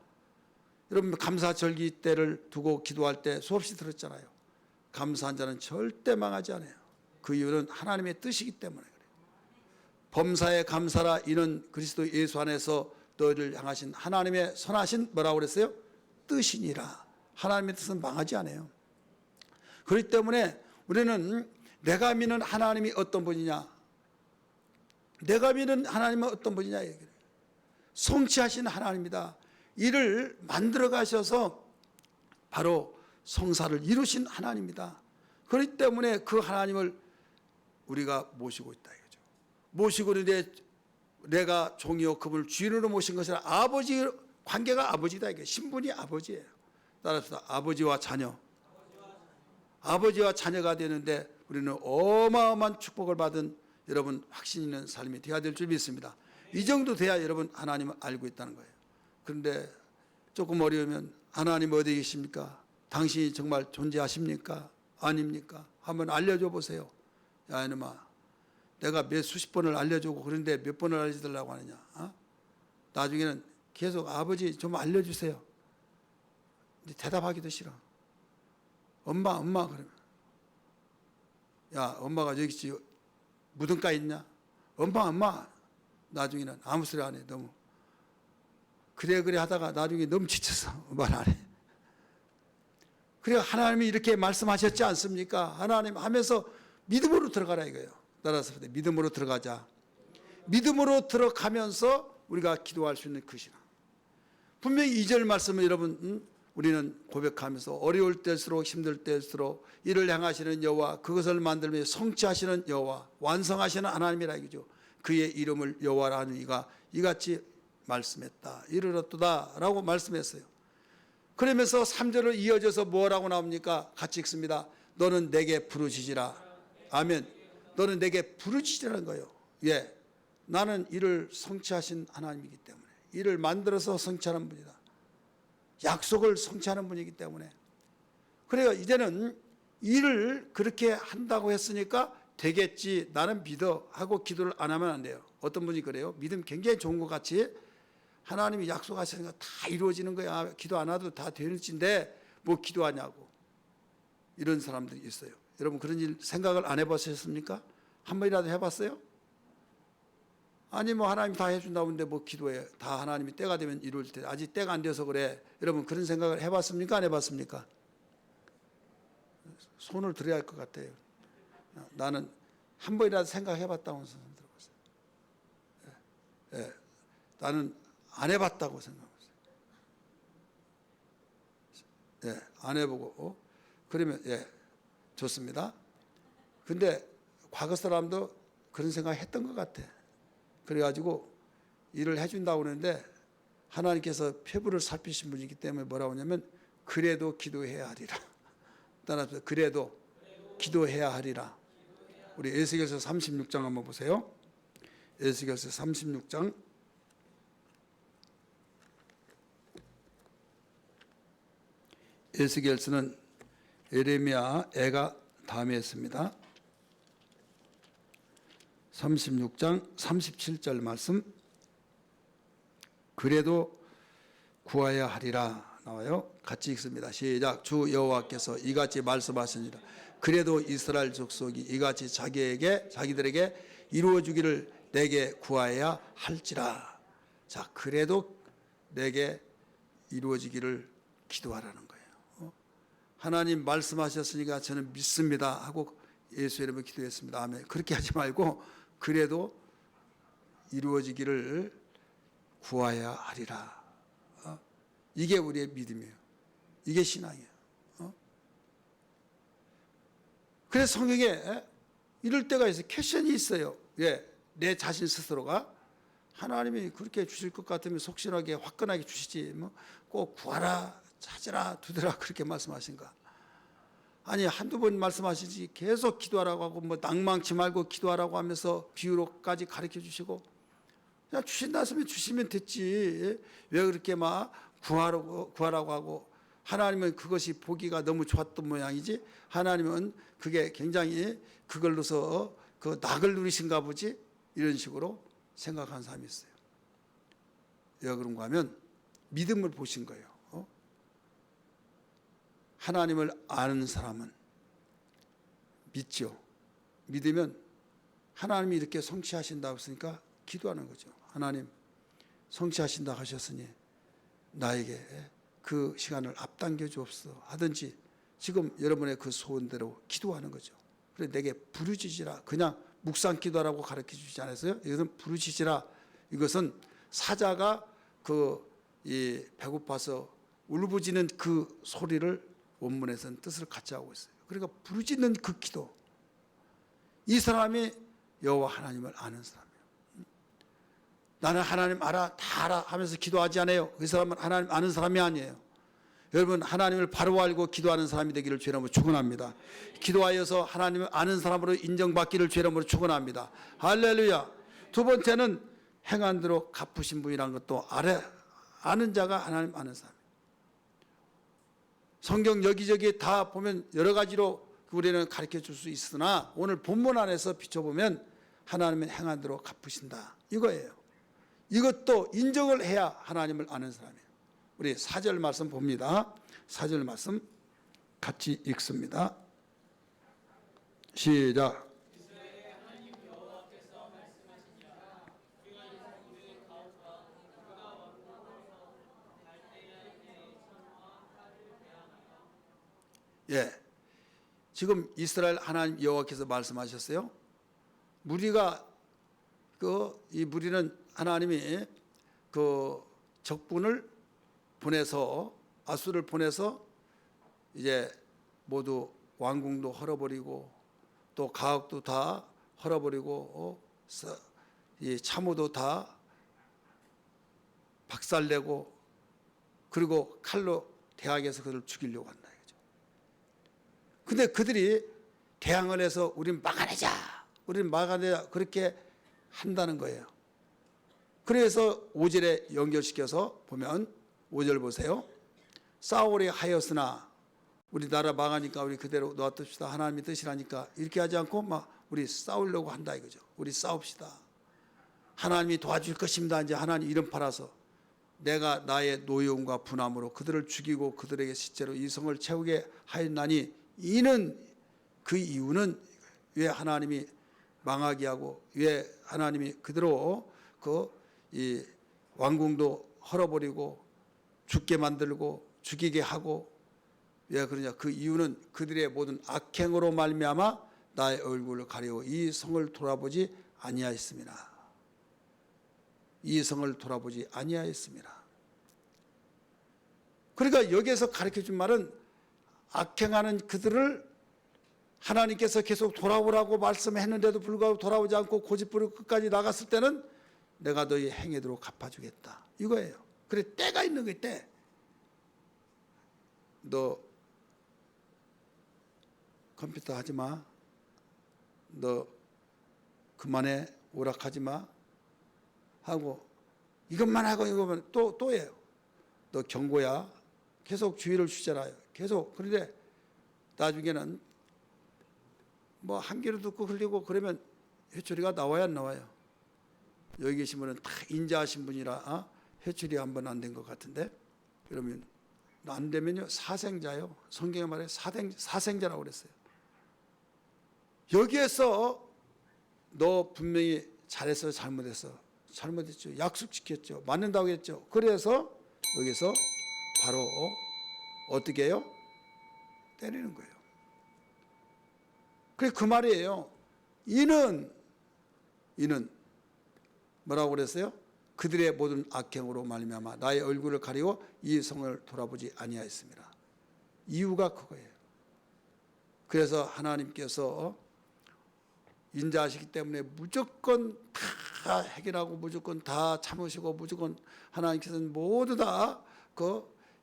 여러분 감사절기 때를 두고 기도할 때 수없이 들었잖아요. 감사한 자는 절대 망하지 않아요. 그 이유는 하나님의 뜻이기 때문에 그래요. 범사에 감사라. 이는 그리스도 예수 안에서 너희를 향하신 하나님의 선하신 뭐라고 그랬어요? 뜻이니라. 하나님의 뜻은 망하지 않아요. 그렇기 때문에 우리는 내가 믿는 하나님이 어떤 분이냐, 내가 믿는 하나님은 어떤 분이냐 얘기를. 성취하신 하나님이다. 이를 만들어 가셔서 바로 성사를 이루신 하나님이다. 그렇기 때문에 그 하나님을 우리가 모시고 있다 이거죠. 모시고 있는데 내가 종이요 그분을 주인으로 모신 것은 아버지 관계가 아버지다 이게. 신분이 아버지예요. 따라서 아버지와 자녀, 아버지와 자녀가 되는데 우리는 어마어마한 축복을 받은 여러분 확신 있는 삶이 되어야 될 줄 믿습니다. 이 정도 돼야 여러분 하나님을 알고 있다는 거예요. 그런데 조금 어려우면 하나님 어디 계십니까? 당신이 정말 존재하십니까? 아닙니까? 한번 알려줘 보세요. 야 이놈아, 내가 몇 수십 번을 알려주고 그런데 몇 번을 알려주려고 하느냐? 나중에는 계속 아버지 좀 알려주세요. 근데 대답하기도 싫어. 엄마 그러면 야 엄마가 여기 있지 무등가 있냐? 엄마. 나중에는 아무 소리 안 해. 너무 그래 하다가 나중에 너무 지쳐서 말 안 해. 그래 하나님이 이렇게 말씀하셨지 않습니까? 하나님 하면서 믿음으로 들어가라 이거예요. 따라서 믿음으로 들어가자. 믿음으로 들어가면서 우리가 기도할 수 있는 그 신앙. 분명히 2절 말씀을 여러분 우리는 고백하면서 어려울 때일수록 힘들 때일수록 이를 향하시는 여호와, 그것을 만들며 성취하시는 여호와, 완성하시는 하나님이라 이거죠. 그의 이름을 여호와라 하는 이가 이같이 말씀했다. 이르렀도다 라고 말씀했어요. 그러면서 3절을 이어져서 뭐라고 나옵니까? 같이 읽습니다. 너는 내게 부르짖으라. 아멘. 너는 내게 부르짖으라는 거예요. 예, 나는 이를 성취하신 하나님이기 때문에, 이를 만들어서 성취하는 분이다. 약속을 성취하는 분이기 때문에. 그래요. 이제는 일을 그렇게 한다고 했으니까 되겠지, 나는 믿어 하고 기도를 안 하면 안 돼요. 어떤 분이 그래요. 믿음 굉장히 좋은 것 같이 하나님이 약속하시는 거 다 이루어지는 거야. 기도 안 해도 다 되는지인데 뭐 기도하냐고. 이런 사람들이 있어요. 여러분 그런 일 생각을 안 해보셨습니까? 한 번이라도 해봤어요? 아니 뭐 하나님이 다 해준다고 하는데 뭐 기도해. 다 하나님이 때가 되면 이룰 때 아직 때가 안 돼서 그래. 여러분 그런 생각을 해봤습니까? 안 해봤습니까? 손을 들어야 할 것 같아요. 나는 한 번이라도 생각해봤다고 들어봤어요. 예, 나는 안 해봤다고 생각했어요. 예, 안 해보고 그러면 예, 좋습니다. 근데 과거 사람도 그런 생각 했던 것 같아. 그래가지고 일을 해준다고 하는데 하나님께서 폐부를 살피신 분이기 때문에 뭐라고 하냐면 그래도 기도해야 하리라. 따라서 그래도 기도해야 하리라. 우리 에스겔서 36장 한번 보세요. 에스겔서 36장. 에스겔서는 에레미야 애가 다음에 했습니다. 36장 37절 말씀. 그래도 구하여야 하리라 나와요. 같이 읽습니다. 시작. 주 여호와께서 이같이 말씀하시니라. 그래도 이스라엘 족속이 이같이 자기들에게 이루어주기를 내게 구하여야 할지라. 자, 그래도 내게 이루어지기를 기도하라는 거예요. 하나님 말씀하셨으니까 저는 믿습니다 하고 예수 이름으로 기도했습니다. 아멘. 그렇게 하지 말고 그래도 이루어지기를 구하여야 하리라. 이게 우리의 믿음이에요. 이게 신앙이에요. 그래서 성경에 이럴 때가 있어요. 퀘션이 있어요. 예, 내 자신 스스로가 하나님이 그렇게 주실 것 같으면 속신하게 화끈하게 주시지 뭐 꼭 구하라 찾으라 두드라 그렇게 말씀하신가? 아니 한두 번 말씀하시지 계속 기도하라고 하고 뭐 낭망치 말고 기도하라고 하면서 비유로까지 가르쳐 주시고 그냥 주신다 하시면 주시면 됐지. 왜 그렇게 막 구하라고 하고 하나님은 그것이 보기가 너무 좋았던 모양이지 하나님은 그게 굉장히 그걸로서 그 낙을 누리신가 보지 이런 식으로 생각하는 사람이 있어요. 왜 그런가 하면 믿음을 보신 거예요. 하나님을 아는 사람은 믿죠. 믿으면 하나님이 이렇게 성취하신다고 했으니까 기도하는 거죠. 하나님 성취하신다 하셨으니 나에게 그 시간을 앞당겨 주옵소서 하든지 지금 여러분의 그 소원대로 기도하는 거죠. 그래 내게 부르짖으라. 그냥 묵상 기도라고 가르쳐 주지 않았어요? 이것은 부르짖으라. 이것은 사자가 이 배고파서 울부짖는 그 소리를 원문에서는 뜻을 같이 하고 있어요. 그러니까 부르짖는 그 기도. 이 사람이 여호와 하나님을 아는 사람이에요. 나는 하나님 알아, 다 알아 하면서 기도하지 않아요. 그 사람은 하나님 아는 사람이 아니에요. 여러분 하나님을 바로 알고 기도하는 사람이 되기를 주의 이름으로 축원합니다. 기도하여서 하나님을 아는 사람으로 인정받기를 주의 이름으로 축원합니다. 할렐루야. 두 번째는 행한 대로 갚으신 분이라는 것도 아는 자가 하나님 아는 사람. 성경 여기저기 다 보면 여러 가지로 우리는 가르쳐 줄 수 있으나 오늘 본문 안에서 비춰보면 하나님은 행한 대로 갚으신다 이거예요. 이것도 인정을 해야 하나님을 아는 사람이에요. 우리 4절 말씀 봅니다. 4절 말씀 같이 읽습니다. 시작. 예, 지금 이스라엘 하나님 여호와께서 말씀하셨어요. 무리가 이 무리는 하나님이 그 적군을 보내서 아수를 보내서 이제 모두 왕궁도 헐어버리고 또 가옥도 다 헐어버리고 이 참호도 다 박살내고 그리고 칼로 대항해서 그들을 죽이려고 한다. 근데 그들이 대항을 해서 우린 막아내자 그렇게 한다는 거예요. 그래서 5절에 연결시켜서 보면 5절 보세요. 사울이 하였으나 우리 나라 망하니까 우리 그대로 놔둡시다. 하나님의 뜻이라니까 이렇게 하지 않고 막 우리 싸우려고 한다 이거죠. 우리 싸웁시다. 하나님이 도와줄 것입니다. 이제 하나님 이름 팔아서 내가 나의 노여움과 분함으로 그들을 죽이고 그들에게 시체로 이 성을 채우게 하였나니 이는 그 이유는 왜 하나님이 망하게 하고 왜 하나님이 그대로 이 왕궁도 헐어버리고 죽게 만들고 죽이게 하고 왜 그러냐 그 이유는 그들의 모든 악행으로 말미암아 나의 얼굴을 가리고 이 성을 돌아보지 아니하였습니다. 이 성을 돌아보지 아니하였습니다. 그러니까 여기에서 가르쳐준 말은 악행하는 그들을 하나님께서 계속 돌아오라고 말씀했는데도 불구하고 돌아오지 않고 고집부리고 끝까지 나갔을 때는 내가 너희 행위대로 갚아주겠다 이거예요. 그래 때가 있는 거예요. 때. 너 컴퓨터 하지 마. 너 그만해. 오락하지 마. 하고 이것만 하고 이거만 또예요. 너 경고야. 계속 주의를 주잖아요. 계속. 그런데 나중에는 뭐 한 귀로 듣고 흘리고 그러면 회초리가 나와야 안 나와요. 여기 계신 분은 다 인자하신 분이라 회초리 한 번 안 된 것 같은데 그러면 안 되면요 사생자요. 성경에 말해 사생자라고 그랬어요. 여기에서 너 분명히 잘했어 잘못했어 잘못했죠. 약속 지켰죠. 맞는다고 했죠. 그래서 여기서 바로 어떻게 해요? 때리는 거예요. 그게 그 말이에요. 이는 뭐라고 그랬어요? 그들의 모든 악행으로 말미암아 나의 얼굴을 가리고 이 성을 돌아보지 아니하였습니다. 이유가 그거예요. 그래서 하나님께서 인자하시기 때문에 무조건 다 해결하고 무조건 다 참으시고 무조건 하나님께서는 모두 다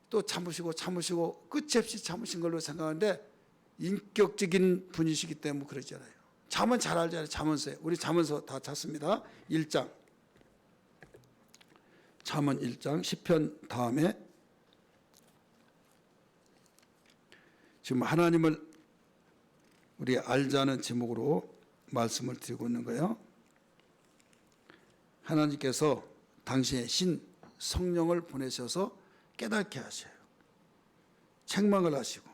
또 참으시고 끝이 없이 참으신 걸로 생각하는데 인격적인 분이시기 때문에 그러잖아요. 잠언 잘 알잖아요. 잠언서에. 우리 잠언서 다 찾습니다. 1장. 잠언 1장 10편 다음에 지금 하나님을 우리 알자는 제목으로 말씀을 드리고 있는 거예요. 하나님께서 당신의 신 성령을 보내셔서 깨닫게 하셔요. 책망을 하시고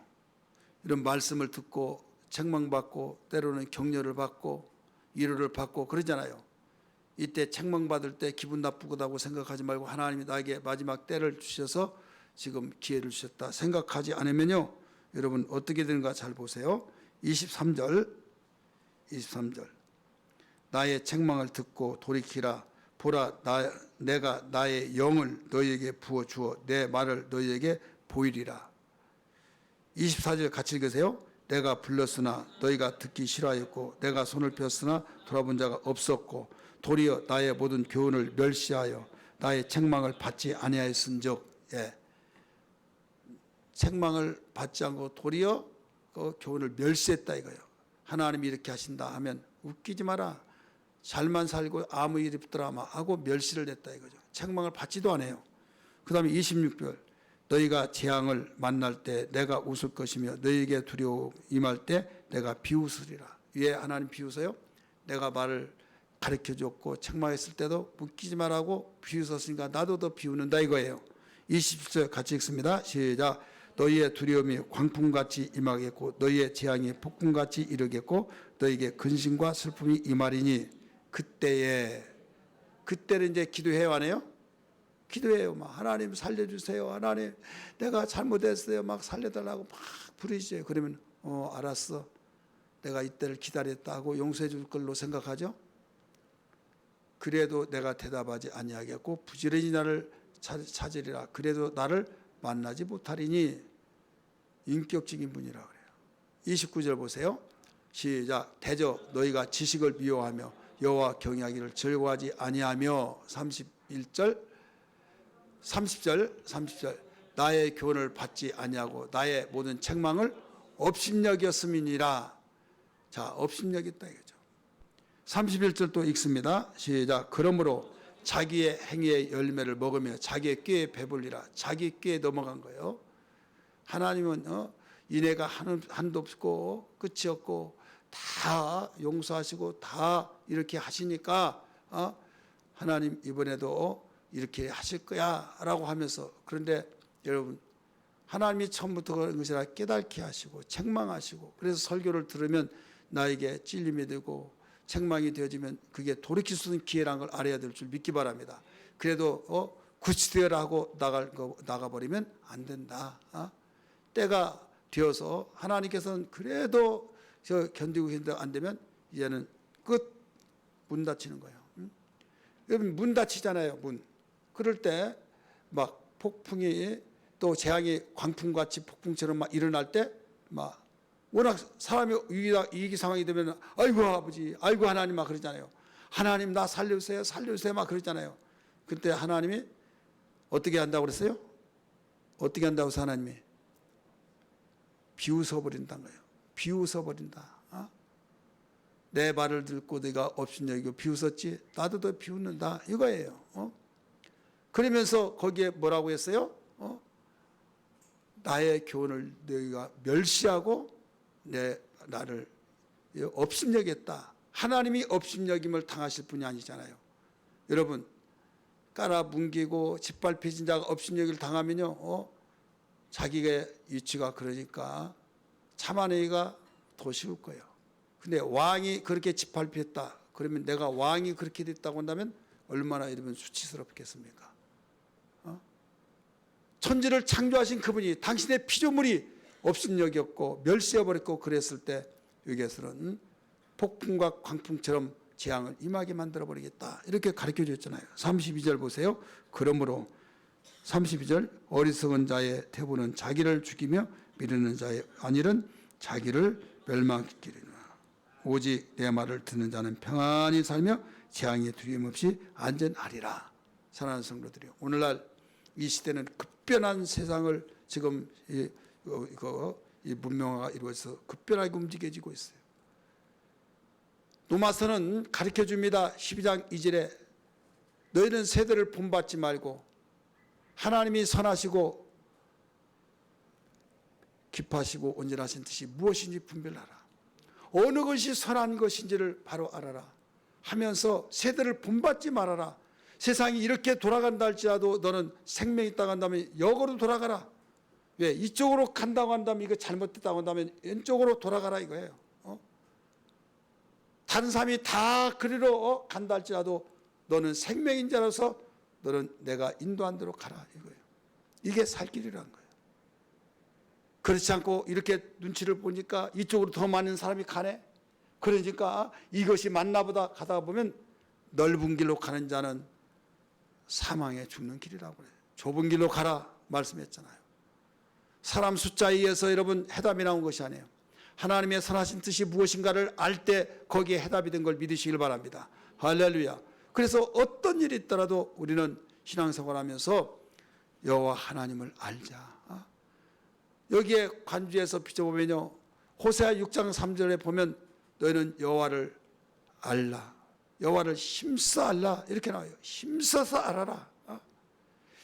이런 말씀을 듣고 책망받고 때로는 격려를 받고 위로를 받고 그러잖아요. 이때 책망받을 때 기분 나쁘다고 생각하지 말고 하나님이 나에게 마지막 때를 주셔서 지금 기회를 주셨다 생각하지 않으면요, 여러분 어떻게 되는가 잘 보세요. 23절 나의 책망을 듣고 돌이키라. 보라, 내가 나의 영을 너희에게 부어주어 내 말을 너희에게 보이리라. 24절 같이 읽으세요. 내가 불렀으나 너희가 듣기 싫어하였고 내가 손을 폈으나 돌아본 자가 없었고 도리어 나의 모든 교훈을 멸시하여 나의 책망을 받지 아니하였은즉. 예. 책망을 받지 않고 도리어 그 교훈을 멸시했다 이거예요. 하나님이 이렇게 하신다 하면 웃기지 마라. 잘만 살고 아무 일 없더라 하고 멸시를 했다 이거죠. 책망을 받지도 않아요. 그 다음에 26절 너희가 재앙을 만날 때 내가 웃을 것이며 너희에게 두려워 임할 때 내가 비웃으리라. 왜 하나님 비웃어요? 내가 말을 가르쳐줬고 책망했을 때도 웃기지 말라고 비웃었으니까 나도 더 비웃는다 이거예요. 27절 같이 읽습니다. 시작. 너희의 두려움이 광풍같이 임하겠고 너희의 재앙이 폭풍같이 이르겠고 너희에게 근심과 슬픔이 임하리니 그때는 이제 기도해요 안 해요? 기도해요. 막 하나님 살려주세요. 하나님 내가 잘못했어요. 막 살려달라고 막 부르시죠. 그러면 알았어. 내가 이때를 기다렸다 하고 용서해 줄 걸로 생각하죠. 그래도 내가 대답하지 아니하겠고 부지런히 나를 찾으리라. 그래도 나를 만나지 못하리니. 인격적인 분이라고 그래요. 29절 보세요. 시작. 대저 너희가 지식을 미워하며 여호와 경외하기를 즐거워하지 아니하며. 30절 나의 교훈을 받지 아니하고 나의 모든 책망을 업신여겼음이니라. 자, 업신여겼다 이거죠. 31절 또 읽습니다. 시작. 그러므로 자기의 행위의 열매를 먹으며 자기의 꾀에 배불리라. 자기 꾀에 넘어간 거예요. 하나님은 인애가 한도 없고 끝이 없고 다 용서하시고 다 이렇게 하시니까 하나님 이번에도 이렇게 하실 거야 라고 하면서, 그런데 여러분 하나님이 처음부터 그런 것이라 깨닫게 하시고 책망하시고, 그래서 설교를 들으면 나에게 찔림이 되고 책망이 되어지면 그게 돌이킬 수 있는 기회라는 걸 알아야 될 줄 믿기 바랍니다. 그래도 구치되어라 하고 나가버리면 안 된다. 때가 되어서 하나님께서는 그래도 견디고 있는데 안 되면 이제는 끝, 문 닫히는 거예요. 여러분 문 닫히잖아요. 문. 그럴 때 막 폭풍이 또 재앙이 광풍같이 폭풍처럼 막 일어날 때 막 워낙 사람이 위기 상황이 되면 아이고 아버지, 아이고 하나님 막 그러잖아요. 하나님 나 살려주세요, 살려주세요 막 그러잖아요. 그때 하나님이 어떻게 한다고 그랬어요? 어떻게 한다고 해서 하나님이 비웃어버린다는 거예요. 비웃어버린다. 내 말을 듣고 네가 업신여기고 비웃었지? 나도 더 비웃는다 이거예요. 그러면서 거기에 뭐라고 했어요? 나의 교훈을 너희가 멸시하고 나를 업신여겼다. 하나님이 업신여김을 당하실 분이 아니잖아요. 여러분 깔아뭉개고 짓밟혀진 자가 업신여김을 당하면요, 자기의 위치가 그러니까 참아내기가 더 쉬울 거예요. 근데 왕이 그렇게 짓밟혔다 그러면, 내가 왕이 그렇게 됐다고 한다면 얼마나 이러면 수치스럽겠습니까? 천지를 창조하신 그분이 당신의 피조물이 업신여겼고 멸시해버렸고 그랬을 때 여기에서는 폭풍과 광풍처럼 재앙을 임하게 만들어버리겠다 이렇게 가르쳐 줬잖아요. 32절 보세요. 그러므로 32절 어리석은 자의 태부는 자기를 죽이며 미루는 자의 안일은 자기를 멸망시키리라. 오직 내 말을 듣는 자는 평안히 살며 재앙에 두려움 없이 안전하리라. 사랑하는 성도들이요, 오늘날 이 시대는 급변한 세상을 지금 이 문명화가 이루어져서 급변하게 움직여지고 있어요. 노마서는 가르쳐 줍니다. 12장 2절에 너희는 세대를 본받지 말고 하나님이 선하시고 깊으시고 온전하신 뜻이 무엇인지 분별하라. 어느 것이 선한 것인지를 바로 알아라 하면서 세대를 본받지 말아라. 세상이 이렇게 돌아간다 할지라도 너는 생명이 있다고 한다면 역으로 돌아가라. 왜? 이쪽으로 간다고 한다면 이거 잘못됐다고 한다면 왼쪽으로 돌아가라 이거예요. 다른 사람이 다 그리로 간다 할지라도 너는 생명인 자라서 너는 내가 인도한 대로 가라 이거예요. 이게 살 길이라는 거예요. 그렇지 않고 이렇게 눈치를 보니까 이쪽으로 더 많은 사람이 가네. 그러니까 이것이 맞나 보다 가다가 보면 넓은 길로 가는 자는 사망에 죽는 길이라고 그래요. 좁은 길로 가라 말씀했잖아요. 사람 숫자에 의해서 여러분 해답이 나온 것이 아니에요. 하나님의 선하신 뜻이 무엇인가를 알 때 거기에 해답이 된 걸 믿으시길 바랍니다. 할렐루야. 그래서 어떤 일이 있더라도 우리는 신앙생활하면서 여호와 하나님을 알자. 여기에 관주에서 비춰보면요, 호세아 6장 3절에 보면 너희는 여호와를 알라, 여호와를 힘써 알라 이렇게 나와요. 힘써서 알아라.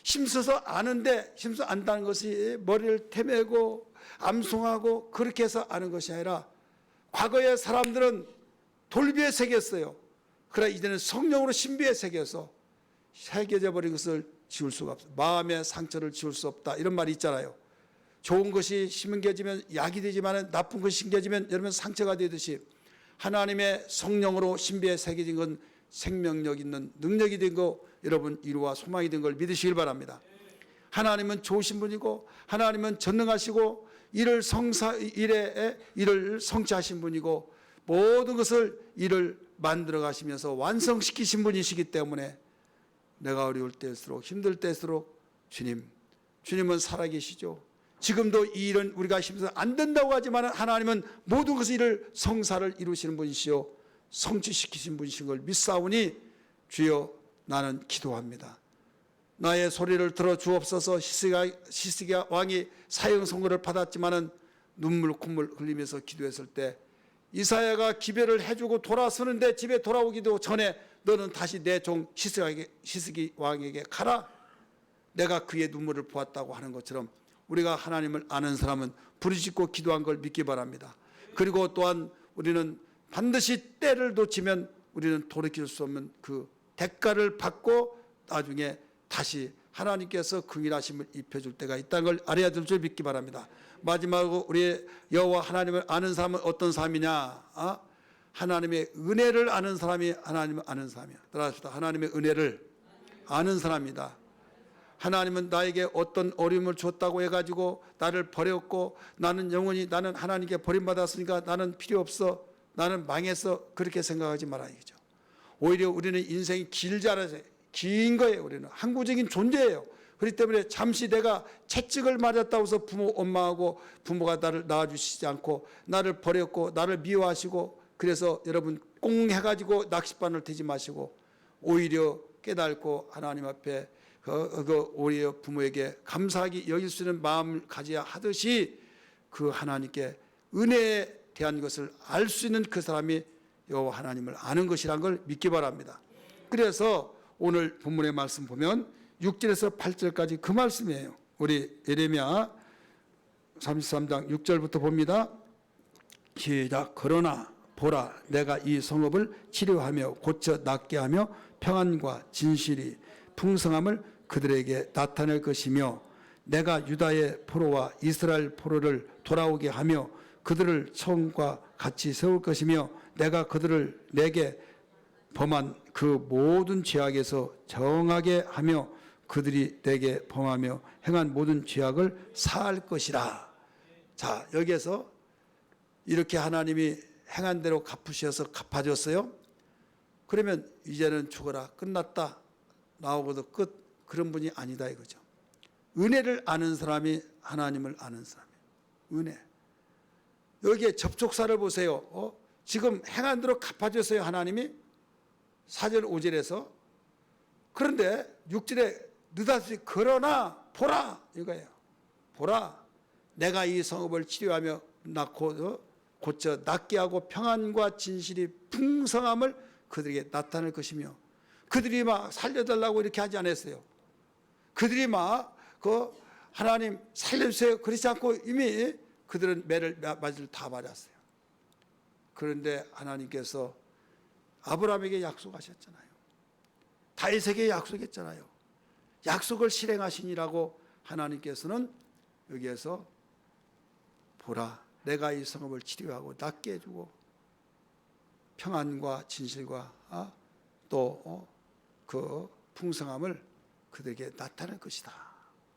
힘써서 아는데, 힘써 안다는 것이 머리를 태매고 암송하고 그렇게 해서 아는 것이 아니라 과거의 사람들은 돌비에 새겼어요. 그러나 이제는 성령으로 신비에 새겨서 새겨져 버린 것을 지울 수가 없어요. 마음의 상처를 지울 수 없다 이런 말이 있잖아요. 좋은 것이 심겨지면 약이 되지만 나쁜 것이 심겨지면 여러분 상처가 되듯이 하나님의 성령으로 신비에 새겨진 건 생명력 있는 능력이 된 거, 여러분 이루와 소망이 된 걸 믿으시길 바랍니다. 하나님은 좋으신 분이고 하나님은 전능하시고 일을 성취하신 분이고 모든 것을 일을 만들어 가시면서 완성시키신 분이시기 때문에 내가 어려울 때일수록 힘들 때일수록 주님은 살아계시죠. 지금도 이 일은 우리가 힘들어서 안 된다고 하지만 하나님은 모든 것의 일을 성사를 이루시는 분이시요 성취시키신 분이신 걸 믿사오니 주여 나는 기도합니다. 나의 소리를 들어 주옵소서. 히스기야 왕이 사형 선고를 받았지만은 눈물 콧물 흘리면서 기도했을 때 이사야가 기별을 해주고 돌아서는데 집에 돌아오기도 전에 너는 다시 내 종 히스기 왕에게 가라. 내가 그의 눈물을 보았다고 하는 것처럼 우리가 하나님을 아는 사람은 부르짖고 기도한 걸 믿기 바랍니다. 그리고 또한 우리는 반드시 때를 놓치면 우리는 돌이킬 수 없는 그 대가를 받고 나중에 다시 하나님께서 긍휼하심을 입혀줄 때가 있다는 걸 알아야 될 줄 믿기 바랍니다. 마지막으로 우리 여호와 하나님을 아는 사람은 어떤 사람이냐? 하나님의 은혜를 아는 사람이 하나님을 아는 사람이야. 따라합시다. 하나님의 은혜를 아는 사람이다. 하나님은 나에게 어떤 어려움을 줬다고 해가지고 나를 버렸고 나는 영원히 나는 하나님께 버림받았으니까 나는 필요 없어, 나는 망했어, 그렇게 생각하지 말아야죠. 오히려 우리는 인생이 길지 않아서 긴 거예요. 우리는 항구적인 존재예요. 그렇기 때문에 잠시 내가 채찍을 맞았다고 해서 엄마하고 부모가 나를 낳아주시지 않고 나를 버렸고 나를 미워하시고, 그래서 여러분 꽁 해가지고 낚싯바늘 대지 마시고 오히려 깨닫고 하나님 앞에 오히려 부모에게 감사하게 여길 수 있는 마음을 가져야 하듯이 그 하나님께 은혜에 대한 것을 알 수 있는 그 사람이 여호와 하나님을 아는 것이란 걸 믿기 바랍니다. 그래서 오늘 본문의 말씀 보면 6절에서 8절까지 그 말씀이에요. 우리 예레미야 33장 6절부터 봅니다. 시작. 그러나 보라, 내가 이 성읍을 치료하며 고쳐 낫게 하며 평안과 진실이 풍성함을 그들에게 나타낼 것이며 내가 유다의 포로와 이스라엘 포로를 돌아오게 하며 그들을 처음과 같이 세울 것이며 내가 그들을 내게 범한 그 모든 죄악에서 정하게 하며 그들이 내게 범하며 행한 모든 죄악을 사할 것이라. 자, 여기에서 이렇게 하나님이 행한 대로 갚으셔서 갚아줬어요. 그러면 이제는 죽어라, 끝났다, 나오고도 끝, 그런 분이 아니다 이거죠. 은혜를 아는 사람이 하나님을 아는 사람이에요. 은혜. 여기에 접촉사를 보세요. 지금 행한 대로 갚아줬어요 하나님이. 4절 5절에서. 그런데 6절에 느닷없이 그러나 보라 이거예요. 보라, 내가 이 성읍을 치료하며 고쳐 낫게 하고 평안과 진실이 풍성함을 그들에게 나타낼 것이며, 그들이 막 살려달라고 이렇게 하지 않았어요. 그들이 막 하나님 살려주세요 그렇지 않고 이미 그들은 매를 맞이를 다 맞았어요. 그런데 하나님께서 아브라함에게 약속하셨잖아요. 다윗에게 약속했잖아요. 약속을 실행하시니라고 하나님께서는 여기에서 보라, 내가 이 성읍을 치료하고 낫게 해주고 평안과 진실과 또 그 풍성함을 그들에게 나타낼 것이다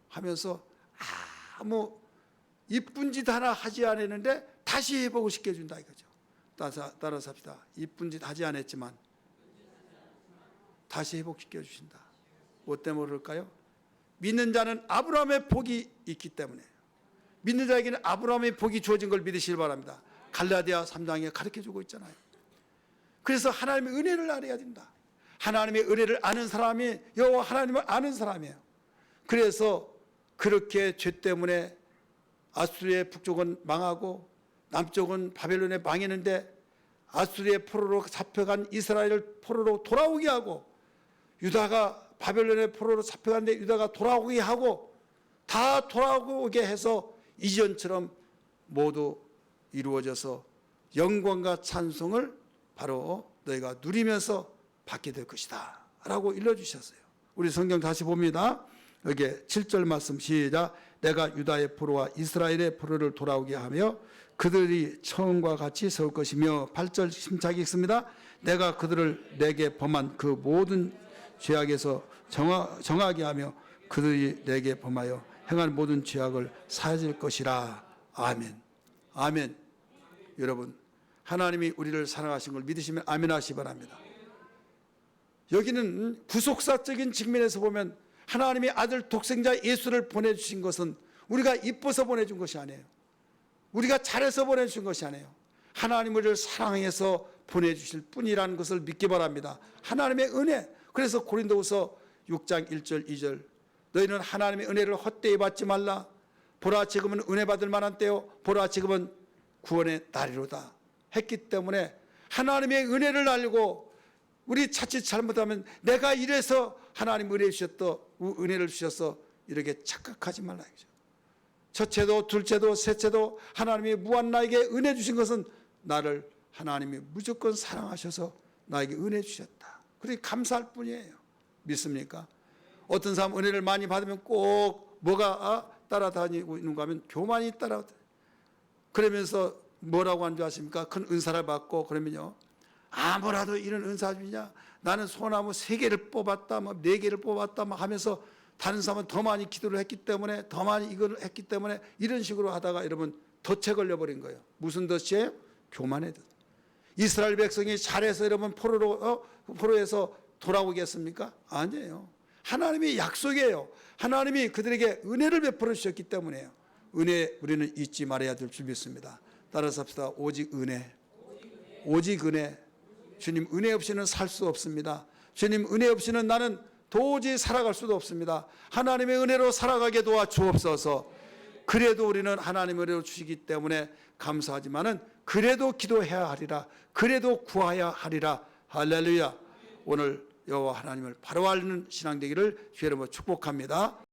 하면서 아무 이쁜 짓 하나 하지 않았는데 다시 회복을 시켜준다 이거죠. 따라서 합시다. 이쁜 짓 하지 않았지만 다시 회복시켜 주신다. 뭐 때문에 그럴까요? 믿는 자는 아브라함의 복이 있기 때문에. 믿는 자에게는 아브라함의 복이 주어진 걸 믿으시길 바랍니다. 갈라디아 3장에 가르쳐주고 있잖아요. 그래서 하나님의 은혜를 알아야 된다. 하나님의 은혜를 아는 사람이 여호와 하나님을 아는 사람이에요. 그래서 그렇게 죄 때문에 아수르의 북쪽은 망하고 남쪽은 바벨론에 망했는데 아수르의 포로로 잡혀간 이스라엘을 포로로 돌아오게 하고, 유다가 바벨론의 포로로 잡혀갔는데 유다가 돌아오게 하고, 다 돌아오게 해서 이전처럼 모두 이루어져서 영광과 찬송을 바로 너희가 누리면서 받게 될 것이다 라고 일러주셨어요. 우리 성경 다시 봅니다. 여기 7절 말씀 시작. 내가 유다의 포로와 이스라엘의 포로를 돌아오게 하며 그들이 처음과 같이 세울 것이며, 8절 심차게 읽습니다. 내가 그들을 내게 범한 그 모든 죄악에서 정하게 하며 그들이 내게 범하여 행한 모든 죄악을 사하질 것이라. 아멘. 아멘. 여러분, 하나님이 우리를 사랑하신 걸 믿으시면 아멘 하시기 바랍니다. 여기는 구속사적인 측면에서 보면 하나님의 아들 독생자 예수를 보내주신 것은 우리가 이뻐서 보내준 것이 아니에요. 우리가 잘해서 보내주신 것이 아니에요. 하나님 우리를 사랑해서 보내주실 뿐이라는 것을 믿기 바랍니다. 하나님의 은혜. 그래서 고린도후서 6장 1절 2절 너희는 하나님의 은혜를 헛되이 받지 말라. 보라 지금은 은혜 받을 만한 때요 보라 지금은 구원의 날이로다 했기 때문에, 하나님의 은혜를 알고 우리 자칫 잘못하면 내가 이래서 하나님 은혜를 주셔서 이렇게 착각하지 말라. 첫째도 둘째도 셋째도 하나님이 무한 나에게 은혜 주신 것은 나를 하나님이 무조건 사랑하셔서 나에게 은혜 주셨다. 그렇게 감사할 뿐이에요. 믿습니까? 어떤 사람 은혜를 많이 받으면 꼭 뭐가 따라다니고 있는가 하면 교만이 따라다니고, 그러면서 뭐라고 하는 줄 아십니까? 큰 은사를 받고 그러면요, 뭐라도 이런 은사 주냐, 나는 소나무 3개를 뽑았다 4개를 뽑았다 하면서 다른 사람은 더 많이 기도를 했기 때문에, 더 많이 이걸 했기 때문에 이런 식으로 하다가 여러분 덫에 걸려버린 거예요. 무슨 덫이에요? 교만의 덫. 이스라엘 백성이 잘해서 여러분 포로에서 돌아오겠습니까? 아니에요. 하나님의 약속이에요. 하나님이 그들에게 은혜를 베풀어 주셨기 때문에요. 은혜 우리는 잊지 말아야 될 줄 믿습니다. 따라서 합시다. 오직 은혜. 오직 은혜. 주님 은혜 없이는 살 수 없습니다. 주님 은혜 없이는 나는 도저히 살아갈 수도 없습니다. 하나님의 은혜로 살아가게 도와 주옵소서. 그래도 우리는 하나님의 은혜로 주시기 때문에 감사하지만은 그래도 기도해야 하리라. 그래도 구해야 하리라. 할렐루야. 오늘 여호와 하나님을 바로 알는 신앙 되기를 주의 이름으로 축복합니다.